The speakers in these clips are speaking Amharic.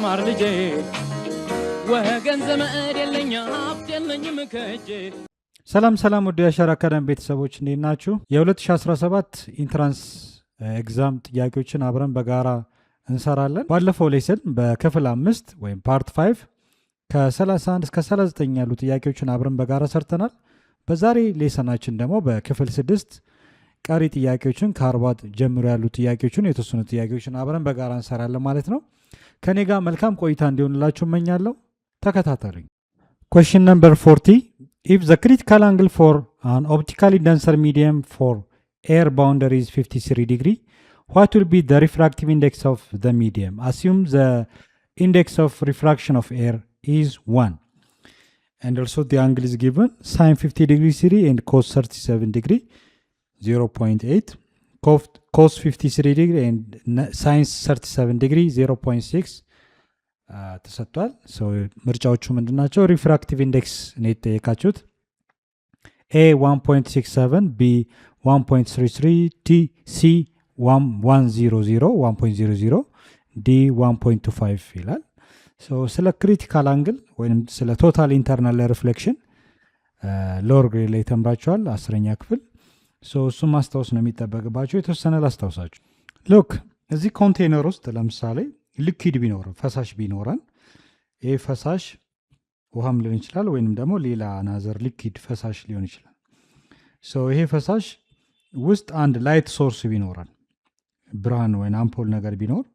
ማር ልጄ ወገን ዘመድ የለኝ ሀብት የለኝም ከእጄ። ሰላም ወደ አሻራ አካዳሚ ቤተሰቦች እንዴት ናችሁ? የ2017 ኢንትራንስ ኤግዛም ጥያቄዎችን አብረን በጋራ እንሰራለን። ባለፈው ሌሰን በክፍል 5 ወይም ፓርት 5 ከ31 እስከ 39 ያሉ ጥያቄዎችን አብረን በጋራ ሰርተናል። በዛሬ ሌሰናችን ደግሞ በክፍል 6 ቀሪ ጥያቄዎችን ከ40 ጀምሮ ያሉ ጥያቄዎችን የተወሰኑ ጥያቄዎችን አብረን በጋራ እንሰራለን ማለት ነው። ከኔ ጋር መልካም ቆይታ እንዲሆንላችሁ እመኛለሁ። ተከታተሉኝ። Question number 40. If the critical angle for an optically denser medium for air boundary is 53 degree, what will be the refractive index of the medium? Assume the index of refraction of air is 1. And also the angle is given sine 50 degree series and cos 37 degree 0.8, cos 53 degree and sine 37 degree 0.6 ተሰጥቷል። ምርጫዎቹ ምንድናቸው? ሪፍራክቲቭ ኢንዴክስ ነው የተጠየቃችሁት። ኤ 1.67 ቢ 1.33 ዲ ሲ 100 ዲ 1.25 ይላል። ስለ ክሪቲካል አንግል ወይም ስለ ቶታል ኢንተርናል ሪፍሌክሽን ሎወር ግሬድ ላይ ተምራችኋል 10ኛ ክፍል። እሱም ማስታወስ ነው የሚጠበቅባቸው። የተወሰነ ላስታውሳችሁ። ሎክ እዚህ ኮንቴነር ውስጥ ለምሳሌ ሊኪድ ቢኖረን ፈሳሽ ቢኖረን ይህ ፈሳሽ ውሃም ሊሆን ይችላል ወይንም ደግሞ ሌላ ናዘር ሊኪድ ፈሳሽ ሊሆን ይችላል። ይሄ ፈሳሽ ውስጥ አንድ ላይት ሶርስ ቢኖረን ብርሃን ወይም አምፖል ነገር ቢኖር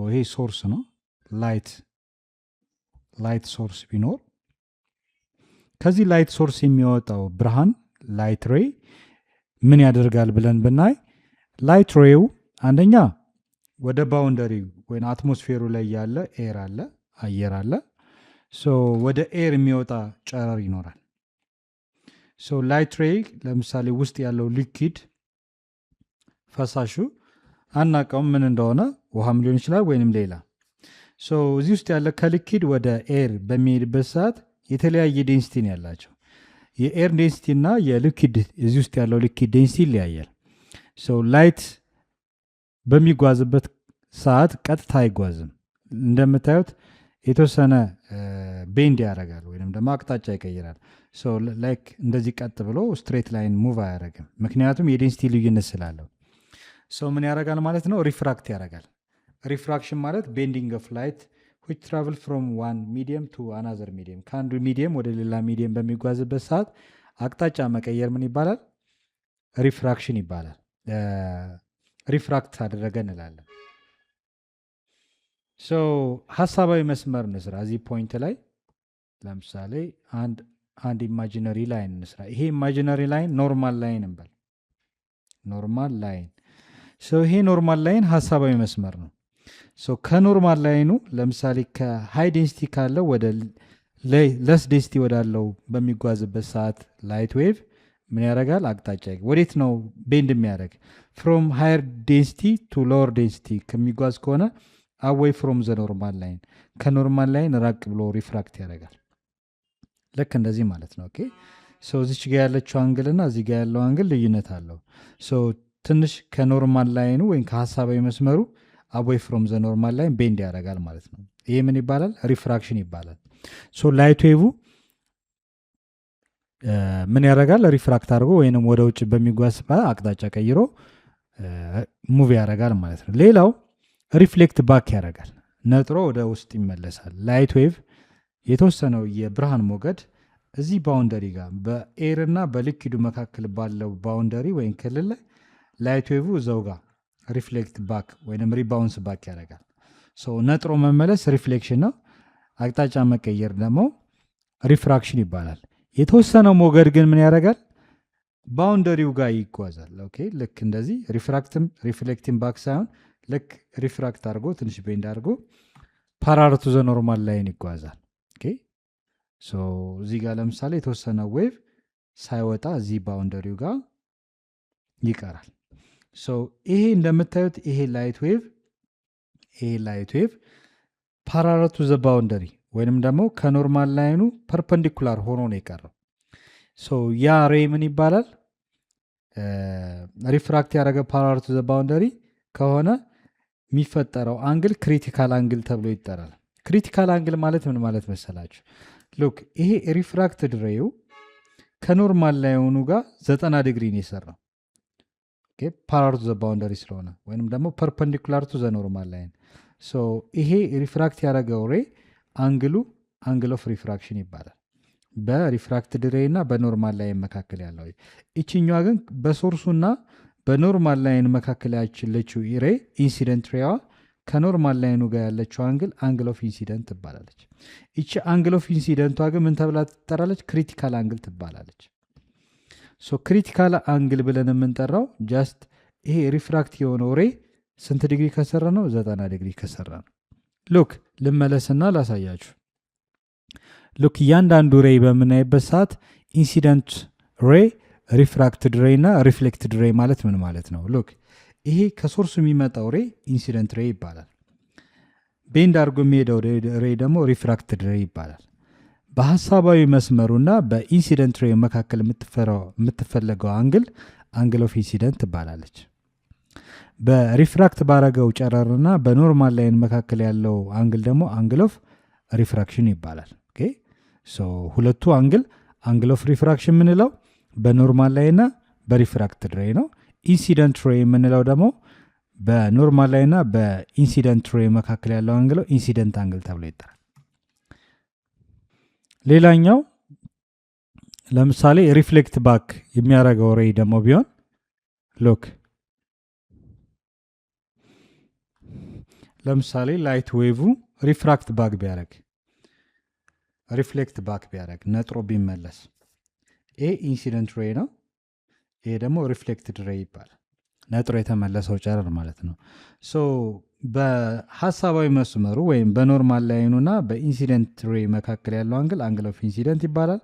ይሄ ሶርስ ነው። ላይት ሶርስ ቢኖር ከዚህ ላይት ሶርስ የሚወጣው ብርሃን ላይት ሬይ ምን ያደርጋል ብለን ብናይ ላይት ሬው አንደኛ ወደ ባውንደሪ ወይም አትሞስፌሩ ላይ ያለ አየር አለ። ወደ ኤር የሚወጣ ጨረር ይኖራል። ላይት ሬይ ለምሳሌ ውስጥ ያለው ሊኪድ ፈሳሹ አናውቀውም ምን እንደሆነ፣ ውሃም ሊሆን ይችላል ወይንም ሌላ። እዚህ ውስጥ ያለ ከሊኪድ ወደ ኤር በሚሄድበት ሰዓት የተለያየ ዴንሲቲ ነው ያላቸው። የኤር ዴንሲቲ እና የሊኪድ እዚህ ውስጥ ያለው ሊኪድ ዴንሲቲ ይለያያል። ላይት በሚጓዝበት ሰዓት ቀጥታ አይጓዝም። እንደምታዩት የተወሰነ ቤንድ ያደርጋል ወይም ደግሞ አቅጣጫ ይቀይራል። ላይክ እንደዚህ ቀጥ ብሎ ስትሬት ላይን ሙቭ አያደርግም፣ ምክንያቱም የዴንሲቲ ልዩነት ስላለው። ምን ያደርጋል ማለት ነው? ሪፍራክት ያደርጋል። ሪፍራክሽን ማለት ቤንዲንግ ኦፍ ላይት which travel from one medium to another medium፣ ከአንዱ ሚዲየም ወደ ሌላ ሚዲየም በሚጓዝበት ሰዓት አቅጣጫ መቀየር ምን ይባላል? ሪፍራክሽን ይባላል። ሪፍራክት አደረገ እንላለን። ሀሳባዊ መስመር እንስራ። እዚህ ፖይንት ላይ ለምሳሌ አንድ ኢማጂነሪ ላይን እንስራ። ይሄ ኢማጂነሪ ላይን ኖርማል ላይን እንበል። ኖርማል ላይን ይሄ ኖርማል ላይን ሀሳባዊ መስመር ነው። ከኖርማል ላይኑ ለምሳሌ ከሃይ ዴንሲቲ ካለው ወደ ለስ ዴንሲቲ ወዳለው በሚጓዝበት ሰዓት ላይት ዌቭ ምን ያደርጋል? አቅጣጫ ወዴት ነው ቤንድ የሚያደርግ? ፍሮም ሃየር ዴንሲቲ ቱ ሎወር ዴንሲቲ ከሚጓዝ ከሆነ አዌይ ፍሮም ዘ ኖርማል ላይን፣ ከኖርማል ላይን ራቅ ብሎ ሪፍራክት ያደርጋል። ልክ እንደዚህ ማለት ነው። ኦኬ እዚች ጋ ያለችው አንግል እና እዚህ ጋ ያለው አንግል ልዩነት አለው። ትንሽ ከኖርማል ላይኑ ወይም ከሀሳባዊ መስመሩ አዌይ ፍሮም ዘ ኖርማል ላይን ቤንድ ያደርጋል ማለት ነው። ይሄ ምን ይባላል? ሪፍራክሽን ይባላል። ላይት ዌቭ ምን ያደርጋል? ሪፍራክት አድርጎ ወይንም ወደ ውጭ በሚጓዝ አቅጣጫ ቀይሮ ሙቭ ያደርጋል ማለት ነው። ሌላው ሪፍሌክት ባክ ያደርጋል፣ ነጥሮ ወደ ውስጥ ይመለሳል። ላይት ዌቭ የተወሰነው የብርሃን ሞገድ እዚህ ባውንደሪ ጋር በኤር እና በሊኪዱ መካከል ባለው ባውንደሪ ወይም ክልል ላይ ላይት ዌቭ እዛው ጋር ሪፍሌክት ባክ ወይም ሪባውንስ ባክ ያደርጋል። ነጥሮ መመለስ ሪፍሌክሽን ነው። አቅጣጫ መቀየር ደግሞ ሪፍራክሽን ይባላል። የተወሰነው ሞገድ ግን ምን ያደርጋል? ባውንደሪው ጋር ይጓዛል። ኦኬ ልክ እንደዚህ ሪፍሌክቲንግ ባክ ሳይሆን ልክ ሪፍራክት አድርጎ ትንሽ ቤንድ አድርጎ ፓራለል ቱ ዘ ኖርማል ላይን ይጓዛል። ኦኬ እዚህ ጋር ለምሳሌ የተወሰነ ዌቭ ሳይወጣ እዚህ ባውንደሪው ጋር ይቀራል። ይሄ እንደምታዩት ይሄ ላይት ዌቭ ፓራለል ቱ ዘ ባውንደሪ ወይንም ደግሞ ከኖርማል ላይኑ ፐርፐንዲኩላር ሆኖ ነው የቀረው። ያ ሬይ ምን ይባላል? ሪፍራክት ያደረገ ፓራለል ቱ ዘ ባውንደሪ ከሆነ የሚፈጠረው አንግል ክሪቲካል አንግል ተብሎ ይጠራል። ክሪቲካል አንግል ማለት ምን ማለት መሰላችሁ? ሉክ ይሄ ሪፍራክትድ ሬው ከኖርማል ላይኑ ጋር 90 ዲግሪ ነው የሰራው ፓራር ቱ ዘ ባውንደሪ ስለሆነ ወይንም ደግሞ ፐርፐንዲኩላር ቱ ዘ ኖርማል ላይን። ይሄ ሪፍራክት ያደረገው ሬ አንግሉ አንግል ኦፍ ሪፍራክሽን ይባላል። በሪፍራክትድ ሬ እና በኖርማል ላይን መካከል ያለው ይችኛዋ ግን በሶርሱና በኖርማል ላይን መካከል ያለችው ሬ ኢንሲደንት ሬዋ ከኖርማል ላይኑ ጋር ያለችው አንግል ኦፍ ኢንሲደንት ትባላለች። ይቺ አንግል ኦፍ ኢንሲደንቷ ግን ምን ተብላ ትጠራለች? ክሪቲካል አንግል ትባላለች። ክሪቲካል አንግል ብለን የምንጠራው ጃስት ይሄ ሪፍራክት የሆነው ሬ ስንት ዲግሪ ከሰራ ነው? 90 ዲግሪ ከሰራ ነው። ሉክ ልመለስና ላሳያችሁ። ሉክ እያንዳንዱ ሬ በምናይበት ሰዓት ኢንሲደንት ሬ፣ ሪፍራክትድ ሬ እና ሪፍሌክትድ ሬ ማለት ምን ማለት ነው? ሉክ ይሄ ከሶርሱ የሚመጣው ሬ ኢንሲደንት ሬ ይባላል። ቤንድ አድርጎ የሚሄደው ሬ ደግሞ ሪፍራክትድ ሬ ይባላል። በሀሳባዊ መስመሩና በኢንሲደንት ሬ መካከል የምትፈለገው አንግል ኦፍ ኢንሲደንት ትባላለች። በሪፍራክት ባረገው ጨረርና በኖርማል ላይን መካከል ያለው አንግል ደግሞ አንግል ኦፍ ሪፍራክሽን ይባላል። ሁለቱ አንግል ኦፍ ሪፍራክሽን የምንለው በኖርማል ላይና በሪፍራክትድ ሬ ነው። ኢንሲደንት ሬ የምንለው ደግሞ በኖርማል ላይና በኢንሲደንት ሬ መካከል ያለው አንግል ኢንሲደንት አንግል ተብሎ ይጠራል። ሌላኛው ለምሳሌ ሪፍሌክት ባክ የሚያደርገው ሬይ ደግሞ ቢሆን ሎክ ለምሳሌ ላይት ዌቭ ሪፍራክት ባክ ቢያደርግ ሪፍሌክት ባክ ቢያደርግ ነጥሮ ቢመለስ ይሄ ኢንሲደንት ሬይ ነው። ይሄ ደግሞ ሪፍሌክትድ ሬይ ይባላል። ነጥሮ የተመለሰው ጨረር ማለት ነው። በሀሳባዊ መስመሩ ወይም በኖርማል ላይኑና በኢንሲደንት ሬይ መካከል ያለው አንግል ኦፍ ኢንሲደንት ይባላል።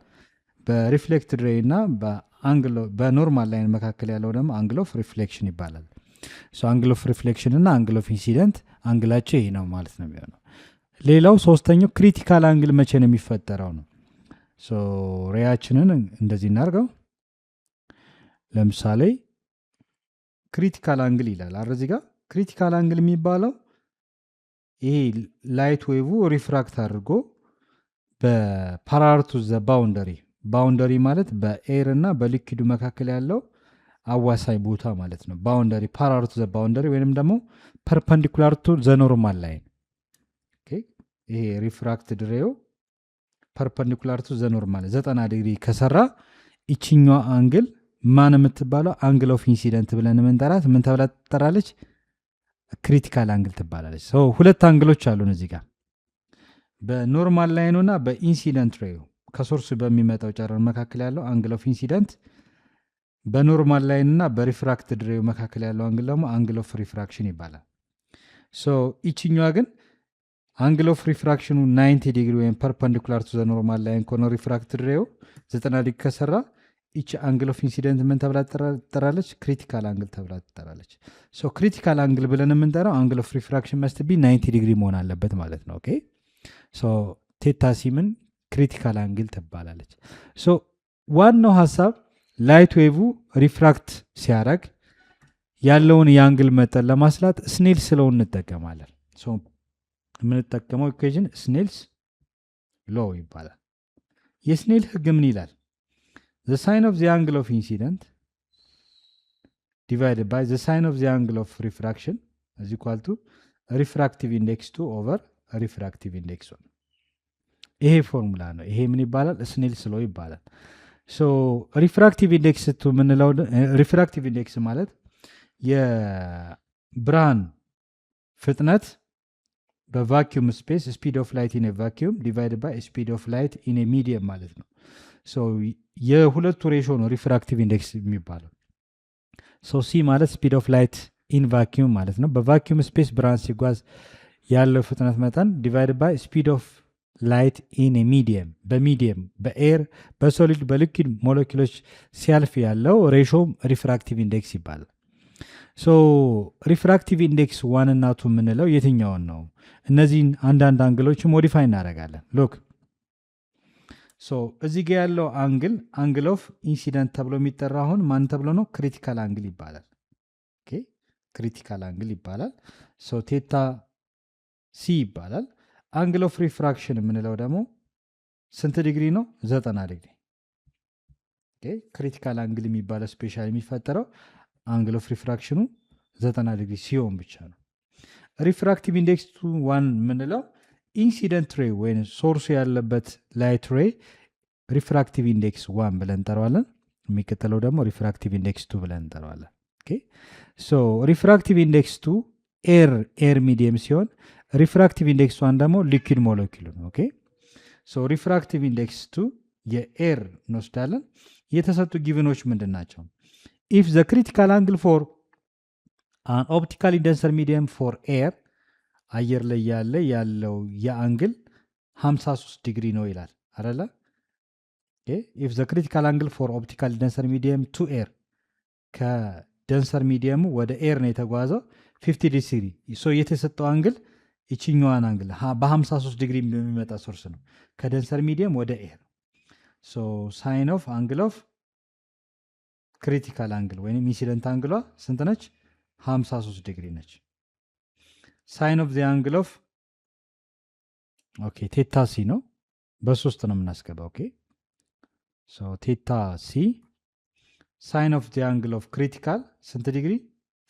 በሪፍሌክትድ ሬይ እና በኖርማል ላይን መካከል ያለው ደግሞ አንግል ኦፍ ሪፍሌክሽን ይባላል። አንግል ኦፍ ሪፍሌክሽን እና አንግል ኦፍ ኢንሲደንት አንግላቸው ይሄ ነው ማለት ነው የሚሆነው። ሌላው ሶስተኛው ክሪቲካል አንግል መቼ ነው የሚፈጠረው ነው። ሬያችንን እንደዚህ እናርገው። ለምሳሌ ክሪቲካል አንግል ይላል አረዚ ጋር ክሪቲካል አንግል የሚባለው ይሄ ላይት ዌቭ ሪፍራክት አድርጎ በፓራርቱ ዘ ባውንደሪ ማለት በኤር እና በሊኪዱ መካከል ያለው አዋሳኝ ቦታ ማለት ነው። ባውንደሪ ፓራርቱ ዘ ባውንደሪ ወይንም ደግሞ ፐርፐንዲኩላር ቱ ዘ ኖርማል ላይን። ይሄ ሪፍራክትድ ሬው ፐርፐንዲኩላር ቱ ዘ ኖርማል 90 ዲግሪ ከሰራ ይችኛዋ አንግል ማን የምትባለው አንግል ኦፍ ኢንሲደንት ብለን የምንጠራት ምን ተብላ ትጠራለች? ክሪቲካል አንግል ትባላለች። ሁለት አንግሎች አሉን እዚህ ጋር በኖርማል ላይኑ እና በኢንሲደንት ሬው ከሶርሱ በሚመጣው ጨረር መካከል ያለው አንግል ኦፍ ኢንሲደንት፣ በኖርማል ላይን እና በሪፍራክትድ ሬው መካከል ያለው አንግል ደግሞ አንግል ኦፍ ሪፍራክሽን ይባላል። ይችኛዋ ግን አንግል ኦፍ ሪፍራክሽኑ 90 ዲግሪ ወይም ፐርፐንዲኩላር ቱ ዘ ኖርማል ላይን ከሆነ ሪፍራክትድ ሬው 90 ዲግሪ ከሰራ ይቺ አንግል ኦፍ ኢንሲደንት ምን ተብላ ትጠራለች? ክሪቲካል አንግል ተብላ ትጠራለች። ክሪቲካል አንግል ብለን የምንጠራው አንግል ኦፍ ሪፍራክሽን መስት ቢ 90 ዲግሪ መሆን አለበት ማለት ነው። ቴታ ሲምን ክሪቲካል አንግል ትባላለች። ዋናው ሀሳብ ላይት ዌቭ ሪፍራክት ሲያደርግ ያለውን የአንግል መጠን ለማስላት ስኔልስ ሎው እንጠቀማለን። የምንጠቀመው ኢኩዌሽን ስኔልስ ሎው ይባላል። የስኔል ህግ ምን ይላል? The sine of the angle of incident divided by the sine of the angle of refraction is equal to refractive index 2 over refractive index 1. ይሄ ፎርሙላ ነው። ይሄ ምን ይባላል? ስኔልስ ሎው ይባላል። ሪፍራክቲቭ ኢንዴክስ ምንለው ሪፍራክቲቭ ኢንዴክስ ማለት የብርሃን ፍጥነት በቫኪዩም ስፔስ ስፒድ ኦፍ ላይት ኢን ቫኪዩም ዲቫይድ ባይ ስፒድ ኦፍ ላይት ኢን ሚዲየም ማለት ነው። የሁለቱ ሬሾ ነው ሪፍራክቲቭ ኢንዴክስ የሚባለው። ሲ ማለት ስፒድ ኦፍ ላይት ኢን ቫኪዩም ማለት ነው። በቫኪዩም ስፔስ ብርሃን ሲጓዝ ያለው ፍጥነት መጠን ዲቫይድ ባይ ስፒድ ኦፍ ላይት ኢን ሚዲየም በሚዲየም በኤር በሶሊድ በሊኪድ ሞለኪሎች ሲያልፍ ያለው ሬሾ ሪፍራክቲቭ ኢንዴክስ ይባላል። ሪፍራክቲቭ ኢንዴክስ ዋን እና ቱ የምንለው የትኛውን ነው? እነዚህን አንዳንድ አንግሎች ሞዲፋይ እናደርጋለን። ሎክ እዚህ ጋ ያለው አንግል ኦፍ ኢንሲደንት ተብሎ የሚጠራ አሁን ማን ተብሎ ነው? ክሪቲካል አንግል ይባላል። ክሪቲካል አንግል ይባላል። ሶ ቴታ ሲ ይባላል። አንግል ኦፍ ሪፍራክሽን የምንለው ደግሞ ስንት ዲግሪ ነው? 90 ዲግሪ። ክሪቲካል አንግል የሚባለው ስፔሻል የሚፈጠረው አንግል ኦፍ ሪፍራክሽኑ 90 ዲግሪ ሲሆን ብቻ ነው። ሪፍራክቲቭ ኢንዴክስ ቱ ዋን የምንለው ኢንሲደንት ሬይ ወይም ሶርሱ ያለበት ላይት ሬይ ሪፍራክቲቭ ኢንዴክስ ዋን ብለን እንጠራዋለን። የሚቀጥለው ደግሞ ሪፍራክቲቭ ኢንዴክስ ቱ ብለን እንጠራዋለን። ሶ ሪፍራክቲቭ ኢንዴክስ ቱ ኤር ሚዲየም ሲሆን ሪፍራክቲቭ ኢንዴክስ ዋን ደግሞ ሊኩድ ሞለኪሉ ነው። ሶ ሪፍራክቲቭ ኢንዴክስ ቱ የኤር እንወስዳለን። የተሰጡ ጊቭኖች ምንድን ናቸው? ኢፍ ዘ ክሪቲካል አንግል ፎር አን ኦፕቲካሊ ደንሰር ሚዲየም ፎር ኤር አየር ላይ ያለው የአንግል 53 ዲግሪ ነው ይላል አደለ? ኢፍ ዘ ክሪቲካል አንግል ፎር ኦፕቲካሊ ደንሰር ሚዲየም ቱ ኤር ከደንሰር ሚዲየሙ ወደ ኤር ነው የተጓዘው 50 ዲግሪ። ሶ የተሰጠው አንግል ይችኛዋን አንግል በ53 ዲግሪ የሚመጣ ሶርስ ነው ከደንሰር ሚዲየም ወደ ኤር። ሶ ሳይን ኦፍ አንግል ኦፍ ክሪቲካል አንግል ወይም ኢንሲደንት አንግሏ ስንት ነች? 53 ዲግሪ ነች። ሳይን ኦፍ ዚ አንግል ኦፍ ቴታ ሲ ነው። በ3 ነው የምናስገባው። ሶ ቴታ ሲ ሳይን ኦፍ ዚ አንግል ኦፍ ክሪቲካል ስንት ዲግሪ?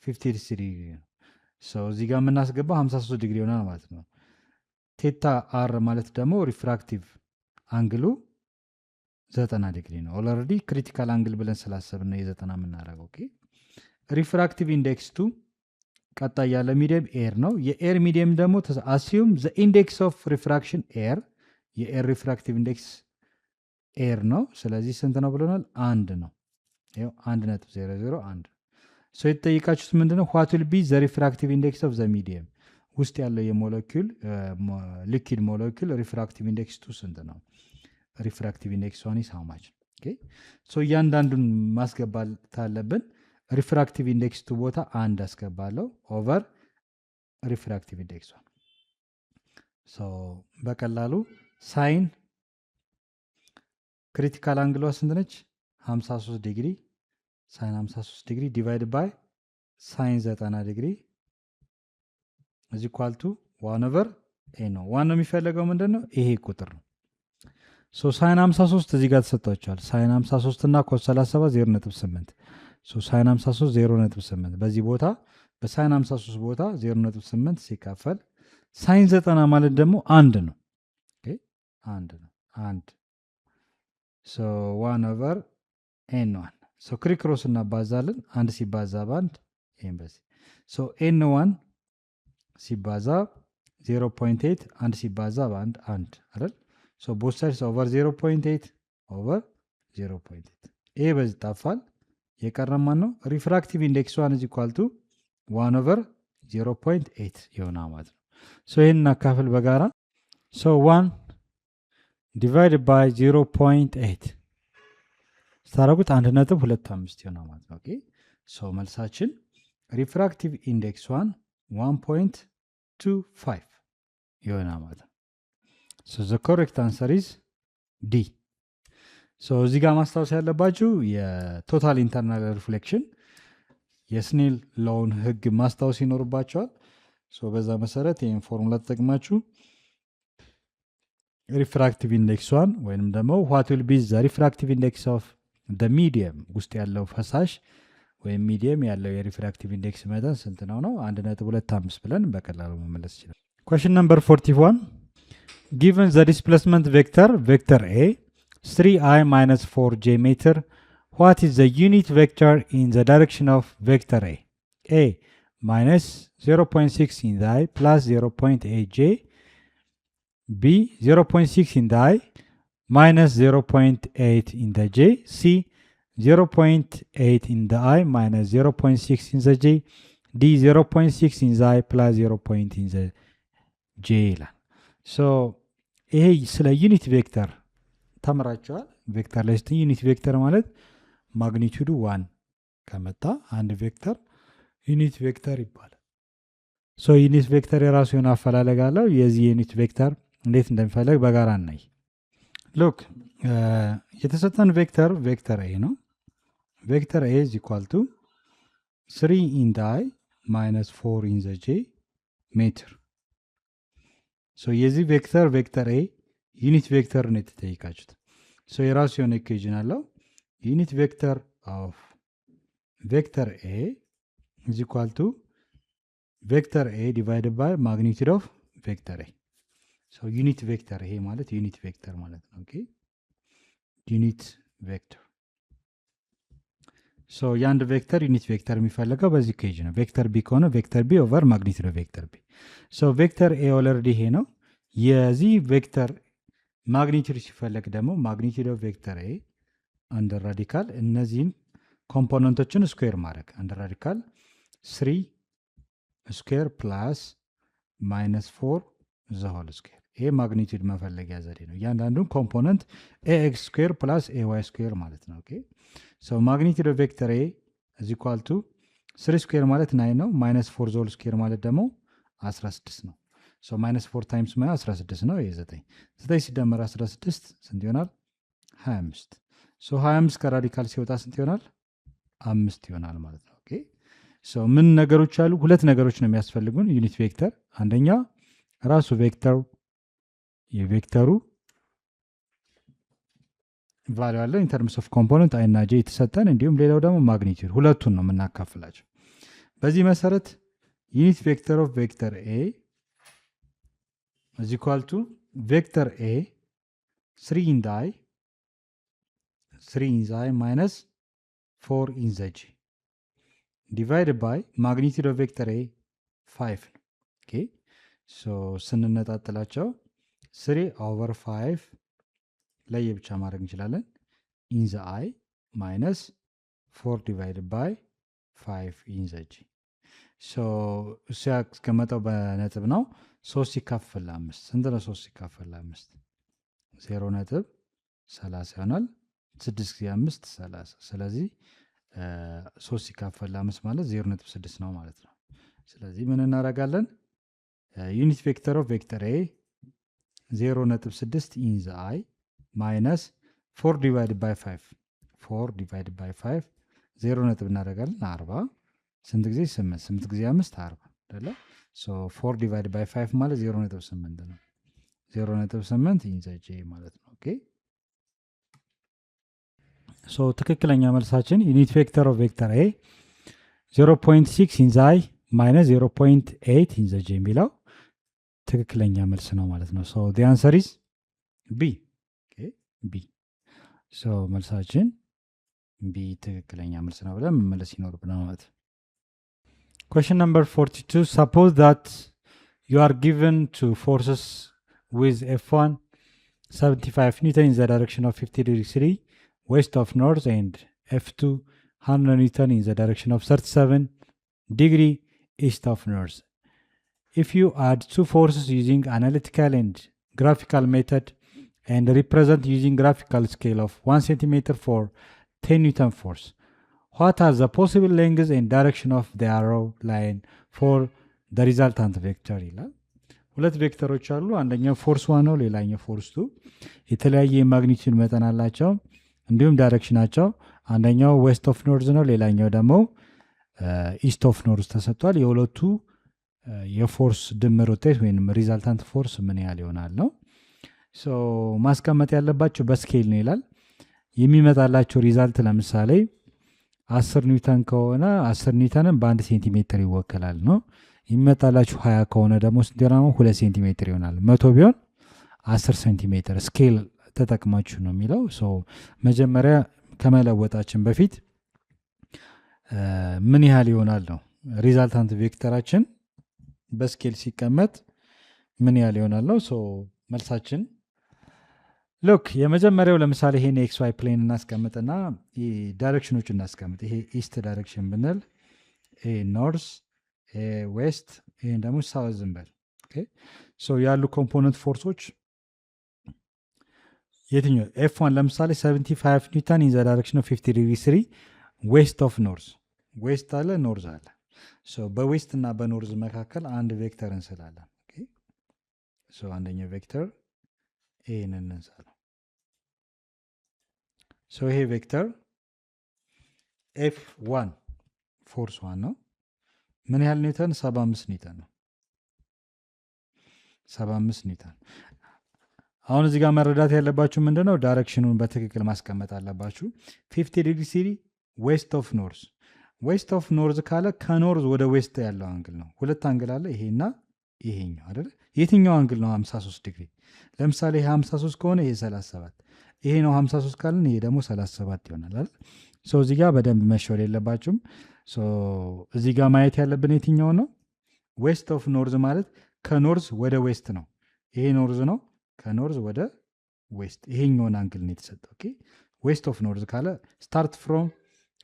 50 ዲግሪ ነው። ሶ እዚህ ጋር የምናስገባው 53 ዲግሪ ይሆናል ማለት ነው። ቴታ አር ማለት ደግሞ ሪፍራክቲቭ አንግሉ 90 ዲግሪ ነው። ኦልሬዲ ክሪቲካል አንግል ብለን ስላሰብን ነው የ90 የምናደርገው። ሪፍራክቲቭ ኢንዴክስ ቱ ቀጣይ ያለ ሚዲየም ኤር ነው። የኤር ሚዲየም ደግሞ አሲዩም ዘ ኢንዴክስ ኦፍ ሪፍራክሽን ኤር፣ የኤር ሪፍራክቲቭ ኢንዴክስ ኤር ነው። ስለዚህ ስንት ነው ብለናል? 1 ነው። ይኸው 1.001። ሶ የተጠይቃችሁት ምንድነው? ዋት ዊል ቢ ዘ ሪፍራክቲቭ ኢንዴክስ ኦፍ ዘ ሚዲየም ውስጥ ያለው የሞለኪል ሊኪድ ሞለኪል ሪፍራክቲቭ ኢንዴክስ ቱ ስንት ነው? ሪፍራክቲቭ ኢንዴክስ ዋን ኢዝ ሃው ማች? ሶ እያንዳንዱን ማስገባት አለብን። ሪፍራክቲቭ ኢንዴክስ ቱ ቦታ 1 አስገባለሁ ኦቨር ሪፍራክቲቭ ኢንዴክስ ዋን። ሶ በቀላሉ ሳይን ክሪቲካል አንግሏ ስንት ነች? 53 ዲግሪ። ሳይን 53 ዲግሪ ዲቫይድ ባይ ሳይን 90 ዲግሪ እዚ ኳልቱ 1 ኦቨር ኤ ነው። ዋናው የሚፈለገው ምንድን ነው? ይሄ ቁጥር ነው። ሶ ሳይን 53 እዚህ ጋር ተሰጥቷቸዋል። ሳይን 53 እና ኮስ 37 0.8። ሶ ሳይን 53 0.8 በዚህ ቦታ በሳይን 53 ቦታ 0.8 ሲካፈል ሳይን 90 ማለት ደግሞ 1 ነው። አንድ ነው። 1 ሶ 1 ኦቨር ኤን 1 ሶ ክሪክሮስ እናባዛለን። 1 ሲባዛ በ1 ይሄን በዚህ ሶ ኤን 1 ሲባዛ 0.8 1 ሲባዛ በ1 1 አይደል? ሶ ቦት ሳይድስ ኦቨር 0.8 ኦቨር 0.8 ይሄ በዚህ ጠፋል። የቀረማ ነው ሪፍራክቲቭ ኢንዴክስ 1 ኢዝ ኢኳል ቱ 1 ኦቨር 0.8 ይሆናል ማለት ነው። ሶ ይሄን እናካፍል በጋራ ሶ 1 ዲቫይድ ባይ 0.8 ስታረጉት 1.25 ይሆናል ማለት ነው። ሶ መልሳችን ሪፍራክቲቭ ኢንዴክስ 1 1.25 ይሆናል ማለት ነው። ሶ ዘ ኮሬክት አንሰር ኢዝ ዲ። ሶ እዚህ ጋር ማስታወስ ያለባችሁ የቶታል ኢንተርናል ሪፍሌክሽን የስኔል ሎውን ህግ ማስታወስ ይኖርባቸዋል። ሶ በዛ መሰረት ይህን ፎርሙላ ተጠቅማችሁ ሪፍራክቲቭ ኢንዴክስ 1 ወይንም ደግሞ ዋት ዊል ቢ ዘ ሪፍራክቲቭ ኢንዴክስ ኦፍ ደ ሚዲየም ውስጥ ያለው ፈሳሽ ወይም ሚዲየም ያለው የሪፍራክቲቭ ኢንዴክስ መጠን ስንት ነው 1.25 ብለን በቀላሉ መመለስ ይችላል። question number 41 given the displacement vector A 3i minus 4j meter, what is the unit vector in the direction of vector A? A minus 0.6 in the I plus 0.8j, B 0.6 in the I minus 0.8 in the j, C 0.8 in the I minus 0.6 in the j, D 0.6 in the I plus 0.8 in the j ይላል። ሶ ይሄ ስለ ዩኒት ቬክተር ተምራችኋል። ቬክተር ላይ ስትይ ዩኒት ቬክተር ማለት ማግኒቱዱ 1 ከመጣ አንድ ቬክተር ዩኒት ቬክተር ይባላል። ሶ ዩኒት ቬክተር የራሱ የሆነ አፈላለግ አለው። የዚህ ዩኒት ቬክተር እንዴት እንደሚፈለግ በጋራ እናይ። ሉክ የተሰጠን ቬክተር ኤ ነው። ቬክተር ኤ is equal to 3 in the I ማይነስ 4 ኢን ዘ ጄ ሜትር። ሶ የዚህ ቬክተር ቬክተር ኤ ዩኒት ቬክተር ነው የተጠየቃችሁት። ሶ የራሱ የሆነ ኢኩዌዥን አለው። ዩኒት ቬክተር ኦፍ ቬክተር ኤ ኢዝ ኢኳል ቱ ቬክተር ኤ ዲቫይድድ ባይ ማግኒቱድ ኦፍ ቬክተር ኤ። ሶ ዩኒት ቬክተር ይሄ ማለት ዩኒት ቬክተር ማለት ነው። ኦኬ ዩኒት ቬክተር። ሶ የአንድ ቬክተር ዩኒት ቬክተር የሚፈለገው በዚህ ኬጅ ነው። ቬክተር ቢ ከሆነ ቬክተር ቢ ኦቨር ማግኒቱድ ኦፍ ቬክተር ቢ። ሶ ቬክተር ኤ ኦልሬዲ ይሄ ነው። የዚህ ቬክተር ማግኒቱድ ሲፈለግ ደግሞ ማግኒቱድ ኦፍ ቬክተር ኤ አንደር ራዲካል እነዚህን ኮምፖነንቶችን ስኩዌር ማድረግ አንደር ራዲካል 3 ስኩዌር ፕላስ ማይነስ 4 ዘ ሆል ስኩዌር። ይሄ ማግኒቱድ መፈለጊያ ዘዴ ነው። እያንዳንዱን ኮምፖነንት ኤክስ ስኩዌር ፕላስ ኤዋይ ስኩዌር ማለት ነው። ኦኬ ሶ ማግኒቱድ ኦፍ ቬክተር ኤ ኢዝ ኢኳል ቱ 3 ስኩዌር ማለት 9 ነው። ማይነስ 4 ዘ ሆል ስኩዌር ማለት ደግሞ 16 ነው። ሶ ማይነስ 4 ታይምስ 16 ነው። ይሄ 9 ሲደመር 16 ስንት ይሆናል? 25። ሶ 25 ከራዲካል ሲወጣ ስንት ይሆናል? 5 ይሆናል ማለት ነው። ኦኬ ሶ ምን ነገሮች አሉ? ሁለት ነገሮች ነው የሚያስፈልጉን ዩኒት ቬክተር። አንደኛ ራሱ ቬክተሩ የቬክተሩ ቫሉ አለ ኢን ተርምስ ኦፍ ኮምፖነንት አይ እና ጄ የተሰጠን፣ እንዲሁም ሌላው ደግሞ ማግኒቱድ። ሁለቱን ነው የምናካፍላቸው። በዚህ መሰረት ዩኒት ቬክተር ኦፍ ቬክተር ኤ is equal to vector A 3 in the I minus 4 in the G divided by magnitude of vector A 5. Okay, so ስንነጣጥላቸው 3 over 5 ለየብቻ ማድረግ እንችላለን in the I minus 4 divided by 5 in the G. so እሱ ያስቀመጠው በነጥብ ነው። 3 ሲካፈል 5 ስንት ነው? 3 ሲካፈል 5 0.30 ይሆናል። 6 ጊዜ 5 30። ስለዚህ 3 ሲካፈል 5 ማለት 0.6 ነው ማለት ነው። ስለዚህ ምን እናደርጋለን? ዩኒት ቬክተር ኦፍ ቬክተር ኤ 0.6 ኢን ዘ አይ ማይነስ 4 ዲቫይድ ባይ 5 4 ዲቫይድ ባይ 5 0 ነጥብ እናደርጋለን 40። ስንት ጊዜ 8 8 ጊዜ 5 40 አይደለ? ሶ 4 ዲቫይድ ባይ 5 ማለት 0.8 ነው። 0.8 ኢን ዘ ጄ ማለት ነው። ኦኬ ሶ ትክክለኛ መልሳችን ዩኒት ቬክተር ኦፍ ቬክተር ኤ 0.6 ኢን ዘ አይ ማይነስ 0.8 ኢን ዘ ጄ የሚለው ትክክለኛ መልስ ነው ማለት ነው። ሶ ዲ አንሰር ኢዝ ቢ። ኦኬ ቢ። ሶ መልሳችን ቢ ትክክለኛ መልስ ነው ብለን መመለስ ይኖርብናል ማለት ነው። Question number 42. Suppose that you are given two forces with F1 75 Newton in the direction of 50 degrees west of north and F2 100 Newton in the direction of 37 degree east of north. If you add two forces using analytical and graphical method and represent using graphical scale of 1 centimeter for 10 Newton force, what are the possible lengths and direction of the arrow line for the resultant vector ይላል። ሁለት ቬክተሮች አሉ። አንደኛው ፎርስ 1 ነው፣ ሌላኛው ፎርስ 2። የተለያየ የማግኒቲዩድ መጠን አላቸው፣ እንዲሁም ዳይሬክሽናቸው። አንደኛው ዌስት ኦፍ ኖርዝ ነው፣ ሌላኛው ደግሞ ኢስት ኦፍ ኖርዝ ተሰጥቷል። የሁለቱ የፎርስ ድምር ውጤት ወይም ሪዛልታንት ፎርስ ምን ያህል ይሆናል ነው። ሶ ማስቀመጥ ያለባቸው በስኬል ነው ይላል። የሚመጣላቸው ሪዛልት ለምሳሌ 10 ኒውተን ከሆነ 10 ኒውተንን በ1 ሴንቲሜትር ይወከላል ነው። የሚመጣላችሁ 20 ከሆነ ደግሞ ስንት ይሆናል? 2 ሴንቲሜትር ይሆናል። 100 ቢሆን 10 ሴንቲሜትር ስኬል ተጠቅማችሁ ነው የሚለው። ሶ መጀመሪያ ከመለወጣችን በፊት ምን ያህል ይሆናል ነው ሪዛልታንት ቬክተራችን በስኬል ሲቀመጥ ምን ያህል ይሆናል ነው። ሶ መልሳችን ሎክ የመጀመሪያው ለምሳሌ ይሄን ኤክስ ዋይ ፕሌን እናስቀምጥና ዳይሬክሽኖቹ እናስቀምጥ። ይሄ ኢስት ዳይሬክሽን ብንል ይሄ ኖርስ፣ ይሄ ዌስት፣ ይሄን ደግሞ ሳውዝ እንበል። ኦኬ ሶ ያሉ ኮምፖነንት ፎርሶች የትኛው? ኤፍ1 ለምሳሌ 75 ኒውተን ኢን ዘ ዳይሬክሽን ኦፍ 50 ዲግሪ 3 ዌስት ኦፍ ኖርዝ። ዌስት አለ ኖርዝ አለ። ሶ በዌስት እና በኖርዝ መካከል አንድ ቬክተር እንስላለን። ኦኬ ሶ አንደኛው ቬክተር ይሄንን እንስላለን። ሶ ይሄ ቬክተር ኤፍ1 ፎርስ 1 ነው። ምን ያህል ኒውተን? 75 ኒውተን ነው። 75 ኒውተን። አሁን እዚህ ጋር መረዳት ያለባችሁ ምንድነው? ዳይሬክሽኑን በትክክል ማስቀመጥ አለባችሁ። 50 ዲግሪ ሲሪ ዌስት ኦፍ ኖርዝ። ዌስት ኦፍ ኖርዝ ካለ ከኖርዝ ወደ ዌስት ያለው አንግል ነው። ሁለት አንግል አለ፣ ይሄና ይሄኛው አይደለ? የትኛው አንግል ነው 53 ዲግሪ? ለምሳሌ ይሄ 53 ከሆነ ይሄ 37፣ ይሄ ነው 53 ካለን ይሄ ደግሞ 37 ይሆናል አይደል? ሶ እዚህ ጋር በደንብ መሸወድ የለባችሁም። ሶ እዚህ ጋር ማየት ያለብን የትኛው ነው? ዌስት ኦፍ ኖርዝ ማለት ከኖርዝ ወደ ዌስት ነው። ይሄ ኖርዝ ነው፣ ከኖርዝ ወደ ዌስት ይሄኛውን አንግል ነው የተሰጠው። ኦኬ ዌስት ኦፍ ኖርዝ ካለ ስታርት ፍሮም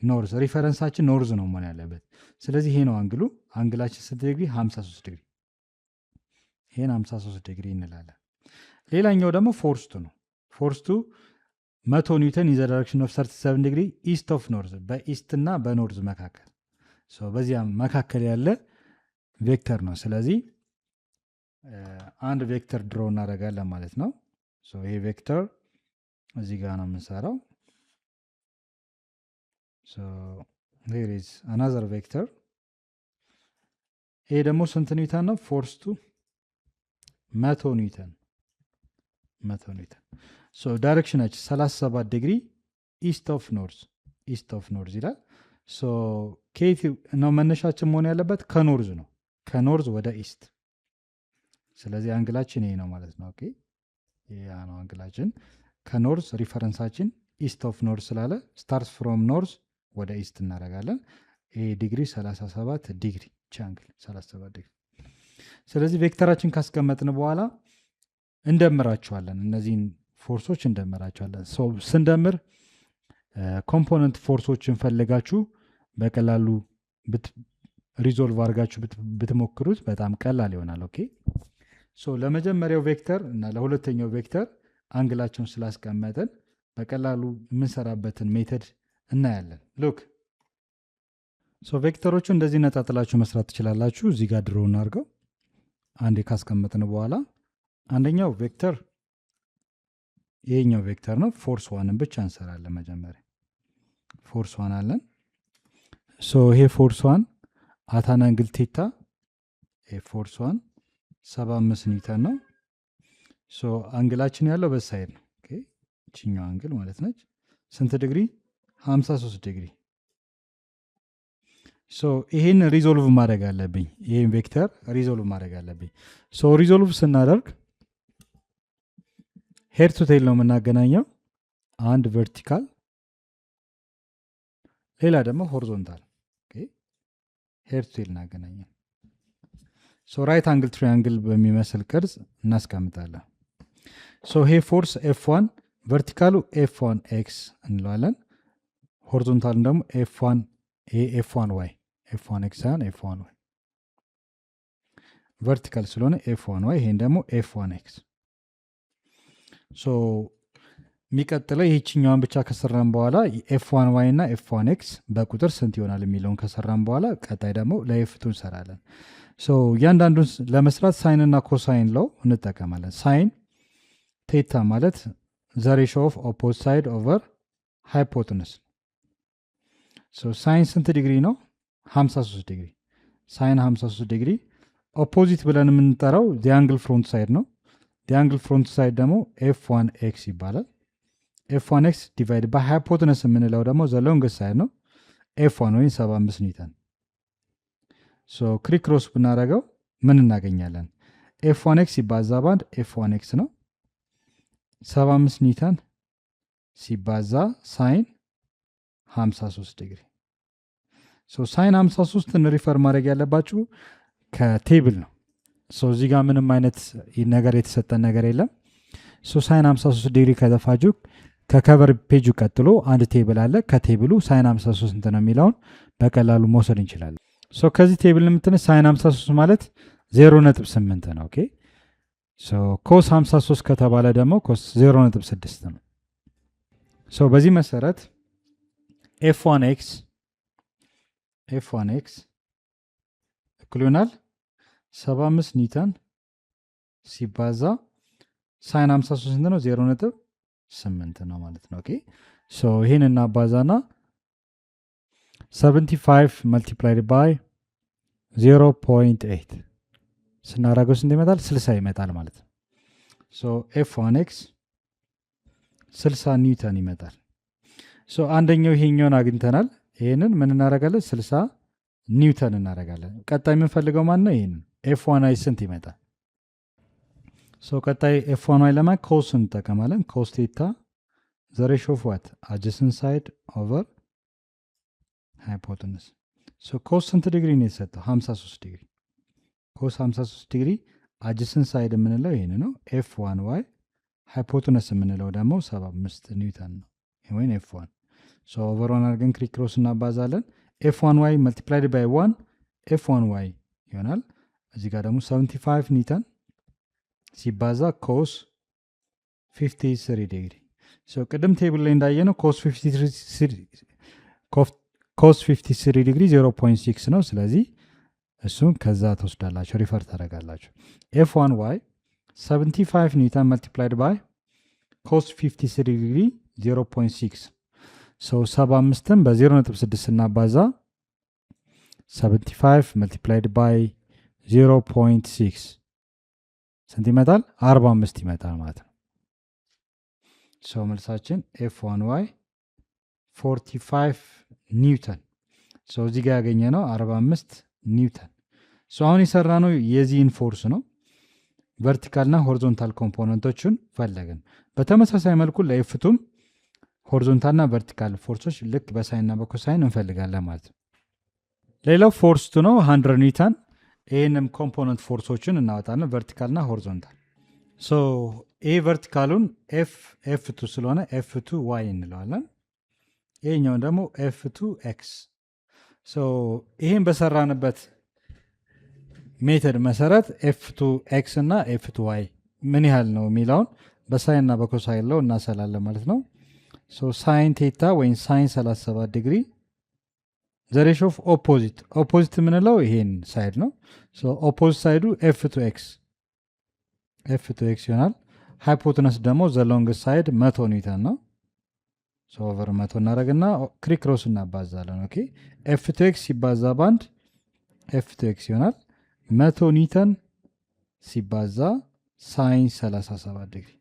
ኖርዝ፣ ሪፈረንሳችን ኖርዝ ነው መሆን ያለበት። ስለዚህ ይሄ ነው አንግሉ። አንግላችን ስንት ዲግሪ? 53 ዲግሪ። ይሄን 53 ዲግሪ እንላለን። ሌላኛው ደግሞ ፎርስቱ ነው። ፎርስቱ 100 ኒውተን ኢን ዘ ዳይሬክሽን ኦፍ 37 ዲግሪ ኢስት ኦፍ ኖርዝ፣ በኢስት እና በኖርዝ መካከል። በዚያ መካከል ያለ ቬክተር ነው። ስለዚህ አንድ ቬክተር ድሮ እናደርጋለን ማለት ነው። ይሄ ቬክተር እዚህ ጋር ነው የምንሰራው። here is another vector። ይሄ ደግሞ ስንት ኒውተን ነው? ፎርስቱ 100 ኒውተን። ዳይሬክሽናችን 37 ዲግሪ ኢስት ኦፍ ኖርዝ ይላል። ከየት ነው መነሻችን መሆን ያለበት? ከኖርዝ ነው፣ ከኖርዝ ወደ ኢስት። ስለዚህ አንግላችን ይሄ ነው ማለት ነው። ኦኬ ያ ነው አንግላችን። ከኖርዝ ሪፈረንሳችን ኢስት ኦፍ ኖርዝ ስላለ ስታርት ፍሮም ኖርዝ ወደ ኢስት እናደርጋለን። ይሄ ዲግሪ 37 ዲግሪ አንግል 37 ዲግሪ። ስለዚህ ቬክተራችን ካስቀመጥን በኋላ እንደምራቸዋለን። እነዚህን ፎርሶች እንደምራቸዋለን። ስንደምር ኮምፖነንት ፎርሶችን ፈልጋችሁ በቀላሉ ሪዞልቭ አድርጋችሁ ብትሞክሩት በጣም ቀላል ይሆናል። ኦኬ ለመጀመሪያው ቬክተር እና ለሁለተኛው ቬክተር አንግላቸውን ስላስቀመጥን በቀላሉ የምንሰራበትን ሜተድ እናያለን። ሉክ ቬክተሮቹ እንደዚህ ነጣጥላችሁ መስራት ትችላላችሁ። እዚህ ጋር ድሮ እናድርገው። አንዴ ካስቀመጥን በኋላ አንደኛው ቬክተር ይሄኛው ቬክተር ነው። ፎርስ ዋንን ብቻ እንሰራለን። መጀመሪያ ፎርስ ዋን አለን። ይሄ ፎርስ ዋን አታን አንግል ቴታ፣ ይሄ ፎርስ ዋን 75 ኒውተን ነው። አንግላችን ያለው በሳይድ ነው። ኦኬ እቺኛው አንግል ማለት ነች። ስንት ዲግሪ? 53 ዲግሪ። ይሄን ሪዞልቭ ማድረግ አለብኝ። ይሄን ቬክተር ሪዞልቭ ማድረግ አለብኝ። ሪዞልቭ ስናደርግ ሄድ ቱ ቴል ነው የምናገናኘው። አንድ ቨርቲካል፣ ሌላ ደግሞ ሆሪዞንታል። ሄድ ቱ ቴል እናገናኘን። ራይት አንግል ትሪያንግል በሚመስል ቅርጽ እናስቀምጣለን። ይሄ ፎርስ ኤፍ1 ቨርቲካሉ ኤፍ1 ኤክስ እንለዋለን። ሆሪዞንታሉን ደግሞ ኤፍ1 ኤፍ1 ዋይ፣ ኤፍ1 ኤክስ ሳይሆን ኤፍ1 ዋይ። ቨርቲካል ስለሆነ ኤፍ1 ዋይ፣ ይሄን ደግሞ ኤፍ1 ኤክስ። የሚቀጥለው ይህችኛዋን ብቻ ከሰራን በኋላ ኤፍ1 ዋይ እና ኤፍ1 ኤክስ በቁጥር ስንት ይሆናል የሚለውን ከሰራን በኋላ ቀጣይ ደግሞ ለኤፍቱ እንሰራለን። እያንዳንዱን ለመስራት ሳይን እና ኮሳይን ለው እንጠቀማለን። ሳይን ቴታ ማለት ዘ ሬሽዮ ኦፍ ኦፖዚት ሳይድ ኦቨር ሃይፖትነስ። ሳይን ስንት ዲግሪ ነው? 53 ዲግሪ። ሳይን 53 ዲግሪ። ኦፖዚት ብለን የምንጠራው ዲያንግል ፍሮንት ሳይድ ነው። ዲያንግል ፍሮንት ሳይድ ደግሞ ኤፍ1 ኤክስ ይባላል። ኤፍ1 ኤክስ ዲቫይድ ባይ ሃይፖትነስ የምንለው ደግሞ ዘ ሎንግስት ሳይድ ነው፣ ኤፍ1 ወይም 75 ኒውተን። ክሪክሮስ ብናደረገው ምን እናገኛለን? ኤፍ1 ኤክስ ሲባዛ ባንድ ኤፍ1 ኤክስ ነው። 75 ኒውተን ሲባዛ ሳይን 53 ዲግሪ። ሳይን 53ን ሪፈር ማድረግ ያለባችሁ ከቴብል ነው። እዚህ ጋር ምንም አይነት ነገር የተሰጠን ነገር የለም። ሳይን 53 ዲግሪ ከተፋጁ ከከቨር ፔጁ ቀጥሎ አንድ ቴብል አለ። ከቴብሉ ሳይን 53 እንት ነው የሚለውን በቀላሉ መውሰድ እንችላለን። ከዚህ ቴብል የምትነስ ሳይን 53 ማለት 0.8 ነው። ኦኬ ኮስ 53 ከተባለ ደግሞ ኮስ 0.6 ነው። በዚህ መሰረት ኤፍ1 ኤክስ እኩል ይሆናል 75 ኒውተን ሲባዛ ሳይን 53 ስንት ነው? 0.8 ነው ማለት ነው። ኦኬ ይህን እናባዛና 75 multiplied by 0.8 ስናደርገው ስንት ይመጣል? 60 ይመጣል ማለት ነው። F1x 60 ኒውተን ይመጣል። አንደኛው ይሄኛውን አግኝተናል። ይህንን ምን እናደርጋለን? 60 ኒውተን እናደርጋለን። ቀጣይ የምንፈልገው ማን ነው? ይህንን F1y ስንት ይመጣል? ቀጣይ F1y ለማ ኮስ እንጠቀማለን። ኮስ ቴታ ዘ ሬሾ ኦፍ ዋት አጀሰንት ሳይድ ኦቨር ሃይፖተነስ። ኮስ ስንት ዲግሪ ነው የተሰጠው? 53 ዲግሪ። ኮስ 53 ዲግሪ አጀሰንት ሳይድ የምንለው ይህን ነው። F1y ሃይፖተነስ የምንለው ደግሞ 75 ኒውተን ነው ወይም F1። ኦቨር ዋን አድርገን ክሪክሮስ እናባዛለን። F1y መልቲፕላይድ ባይ 1 F1y ይሆናል። እዚህ ጋር ደግሞ 75 ኒውተን ሲባዛ ኮስ 53 ዲግሪ። ቅድም ቴብል ላይ እንዳየነው ኮስ 53 ዲግሪ 0.6 ነው። ስለዚህ እሱን ከዛ ትወስዳላችሁ፣ ሪፈር ታደርጋላችሁ። F1y 75 ኒውተን መልቲፕላይድ ባይ ኮስ 53 ዲግሪ 0.6 75ን በ0.6 ስናባዛ 75 መልቲፕላይድ ባይ 0.6 ስንት ይመጣል? 45 ይመጣል ማለት ነው። መልሳችን F1y 45 ኒውተን። እዚህ ጋር ያገኘ ነው 45 ኒውተን። አሁን የሰራ ነው የዚህን ፎርስ ነው። ቨርቲካልና ሆሪዞንታል ኮምፖነንቶችን ፈለግን። በተመሳሳይ መልኩ ለኤፍቱም ሆሪዞንታልና ቨርቲካል ፎርሶች ልክ በሳይንና በኮሳይን እንፈልጋለን ማለት ነው። ሌላው ፎርስቱ ነው 100 ኒውተን። ይህንም ኮምፖነንት ፎርሶችን እናወጣለን፣ ቨርቲካልና ሆሪዞንታል። ይህ ቨርቲካሉን ኤፍ2 ስለሆነ ኤፍ2 ዋይ እንለዋለን። ይህኛውን ደግሞ ኤፍ2 ኤክስ። ይህን በሰራንበት ሜተድ መሰረት ኤፍ2 ኤክስ እና ኤፍ2 ዋይ ምን ያህል ነው የሚለውን በሳይንና በኮሳይን ለው እናሰላለን ማለት ነው። ሳይን ቴታ ወይም ሳይን 37 ዲግሪ ዘሬሽ ኦፍ ኦፖዚት የምንለው ይሄን ሳይድ ነው። ኦፖዚት ሳይዱ ኤፍ2 ኤክስ ይሆናል። ሃይፖተነስ ደግሞ ዘሎንግ ሳይድ 100 ኒውተን ነው። ኦቨር 100 እናደረግና ክሪክሮስ እናባዛለን። ኦኬ ኤፍ2 ኤክስ ሲባዛ ባንድ ኤፍ2 ኤክስ ይሆናል 100 ኒውተን ሲባዛ ሳይን 37 ዲግሪ።